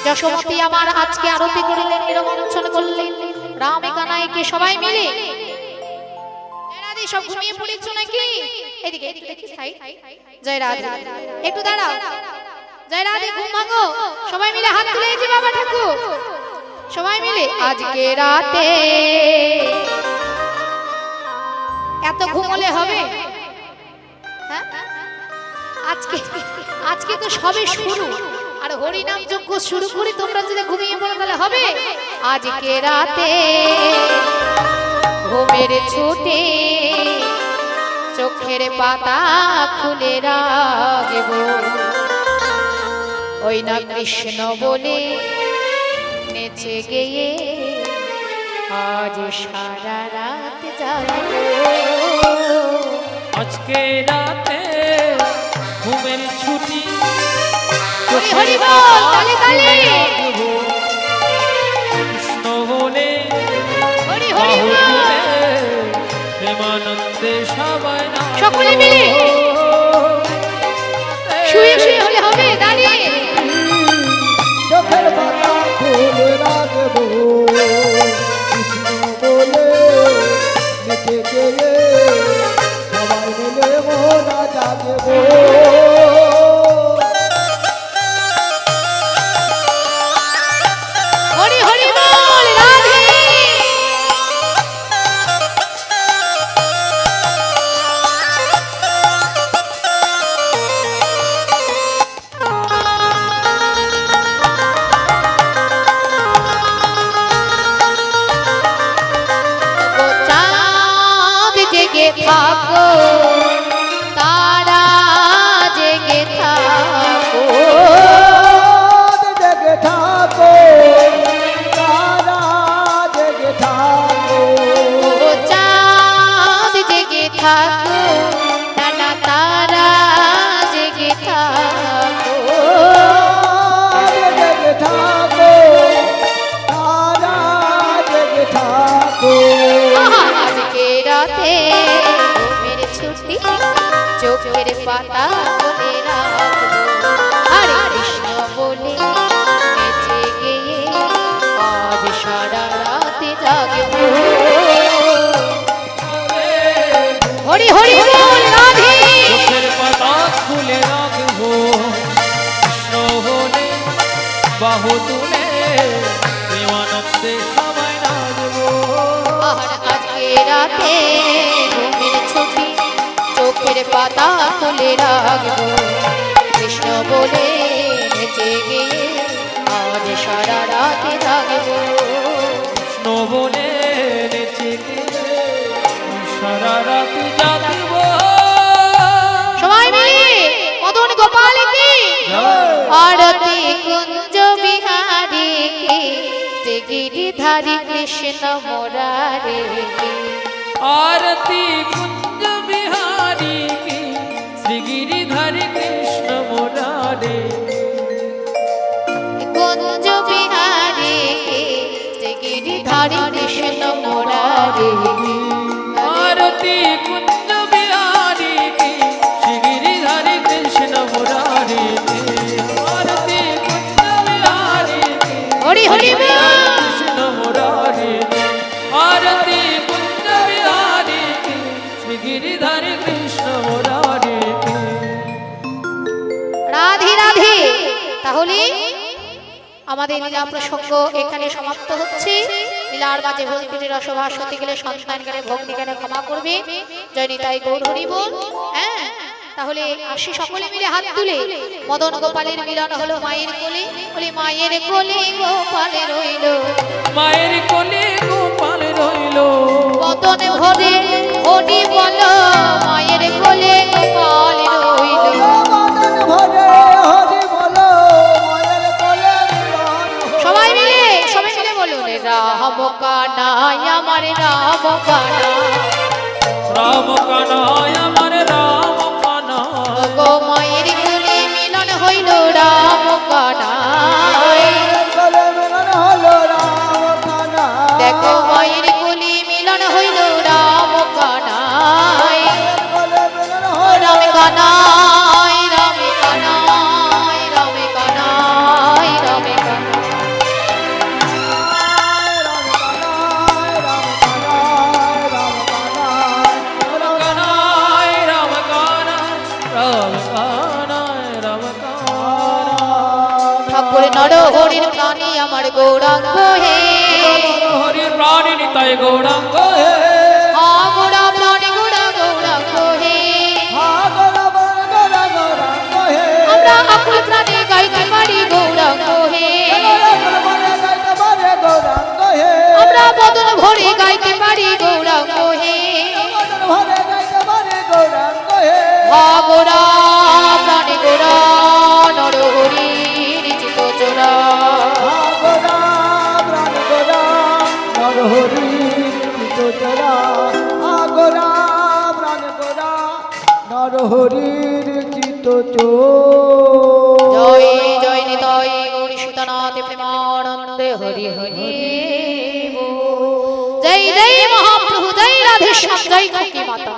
যশোমতী আমার আজকে আরতি করিলেন, নিরবঞ্চন করলেন, রাম কানাইকে সবাই মিলে। জয় রাধে, সব ঘুমিয়ে পড়েছো নাকি? এদিকে এদিকে দেখি সাইড। জয় রাধে, একটু দাঁড়াও। জয় রাধে, ঘুম ভাঙো, সবাই মিলে হাত তুলে এই যে বাবা ঠাকুর, সবাই মিলে আজকে রাতে। এত ঘুমলে হবে? হ্যাঁ, আজকে আজকে তো সবে শুরু, আর হরিনাম যজ্ঞ শুরু করে তোমরা যদি ঘুমিয়ে পড়ো তাহলে হবে? আজকে রাতে ঘুমের ছুটে চোখের পাতা খুলে রাখব, ওই না কৃষ্ণ বলে নেচে গেয়ে আজ সারা রাত জাগবো।
আজকে রাতে ঘুমের ছুটি,
হরি হরি বল, তালে তালে।
কৃষ্ণ বলে
হরি হরি
বাহু
বল।
তুলে, প্রেমানন্দে সবাই না
সকলে মিলে শুয়ে শুয়ে হলে হবে, দাঁড়িয়ে।
চোখের পাতা খুলে রাখবো, কৃষ্ণ বলে
বাহু তুলে প্রেমানন্দে সবাই নাচবো।
আর আজকে রাতে ঘুমের ছুটি চোখের পাতা তুলে রাখবো, কৃষ্ণ বলে নেচে গিয়ে আজ সারা রাতে জাগবো।
কৃষ্ণ বলে নেচে গিয়ে সারা রাত জাগবো।
সবাই মিলে মদন গোপাল কি
জয়।
আরতি কুঞ্জ বিহারি কি শ্রী গিরিধারী কৃষ্ণ মুরারি কি।
आरती कुंज बिहारी की श्री गिरिधारी कृष्ण मुरारी।
কুঞ্জ বিহারি কি শ্রী গিরিধারী কৃষ্ণ মুরারি কি।
आरती कुंज बिहारी की श्री गिरिधारी कृष्ण मुरारी की। आरती कुंज बिहारी की
হরি হরি বল।
कृष्ण मुरारी की। आरती कुंज बिहारी की श्री गिरिधारी कृष्ण मुरारी की।
রাধে রাধে। তাহলে আমাদের লীলা প্রসঙ্গ এখানে সমাপ্ত হচ্ছে। লীলার মাঝে ভক্তির রসভাস হতে গেলে সন্তান জ্ঞানে ভক্তি জ্ঞানে ক্ষমা করবে। জয় নিতাই গৌর হরি বল। হ্যাঁ, তাহলে আসি সকলে মিলে হাত তুলে। মদন গোপালের মিলন হলো মায়ের কোলে, বলি মায়ের কোলে গোপাল রইল,
মায়ের কোলে গোপাল রইল।
মদন ভরে হরি বল, মায়ের কোলে গোপাল রইল।
মদন ভরে হরি বলো, মায়ের কোলে মিলন হলো।
সবাই মিলে বলুন রাম কানাই আমার রাম কানাই,
রাম কানাই আমার রাম কানাই।
গো মায়ের কোলে মিলন হইল রাম কানাই।
মায়ের কোলে মিলন হলো রাম কানাই।
দেখো মায়ের কোলে মিলন হইল রাম কানাই।
মায়ের কোলে মিলন হলো
রাম কানাই রাম কানাই রাম কানাই রাম কানাই।
কানাই রাম কানাই রাম কানাই রাম কানাই।
ঠাকুর নর হরির প্রাণী আমার গৌরাঙ্গ হে,
হরি প্রাণী নিতাই গৌরাঙ্গ হে।
গোড়া প্রাণী গোড়া গৌরাঙ্গ হে। আমরা আকুল প্রাণে গাইতে পারি গৌরাঙ্গ হে, আমরা বদন ভরে গাইতে পারি গৌরাঙ্গ হে। গোড়া প্রাণে গোড়া নর হরির চিত চোরা।
হরির চিত
জয় জয় নিতাই গৌরী সীতানাথ প্রেমানন্দে হরি হরি বল। জয় জয় মহাপ্রভু, জয় রাধেশ্যাম, জয় খুকি মাতা।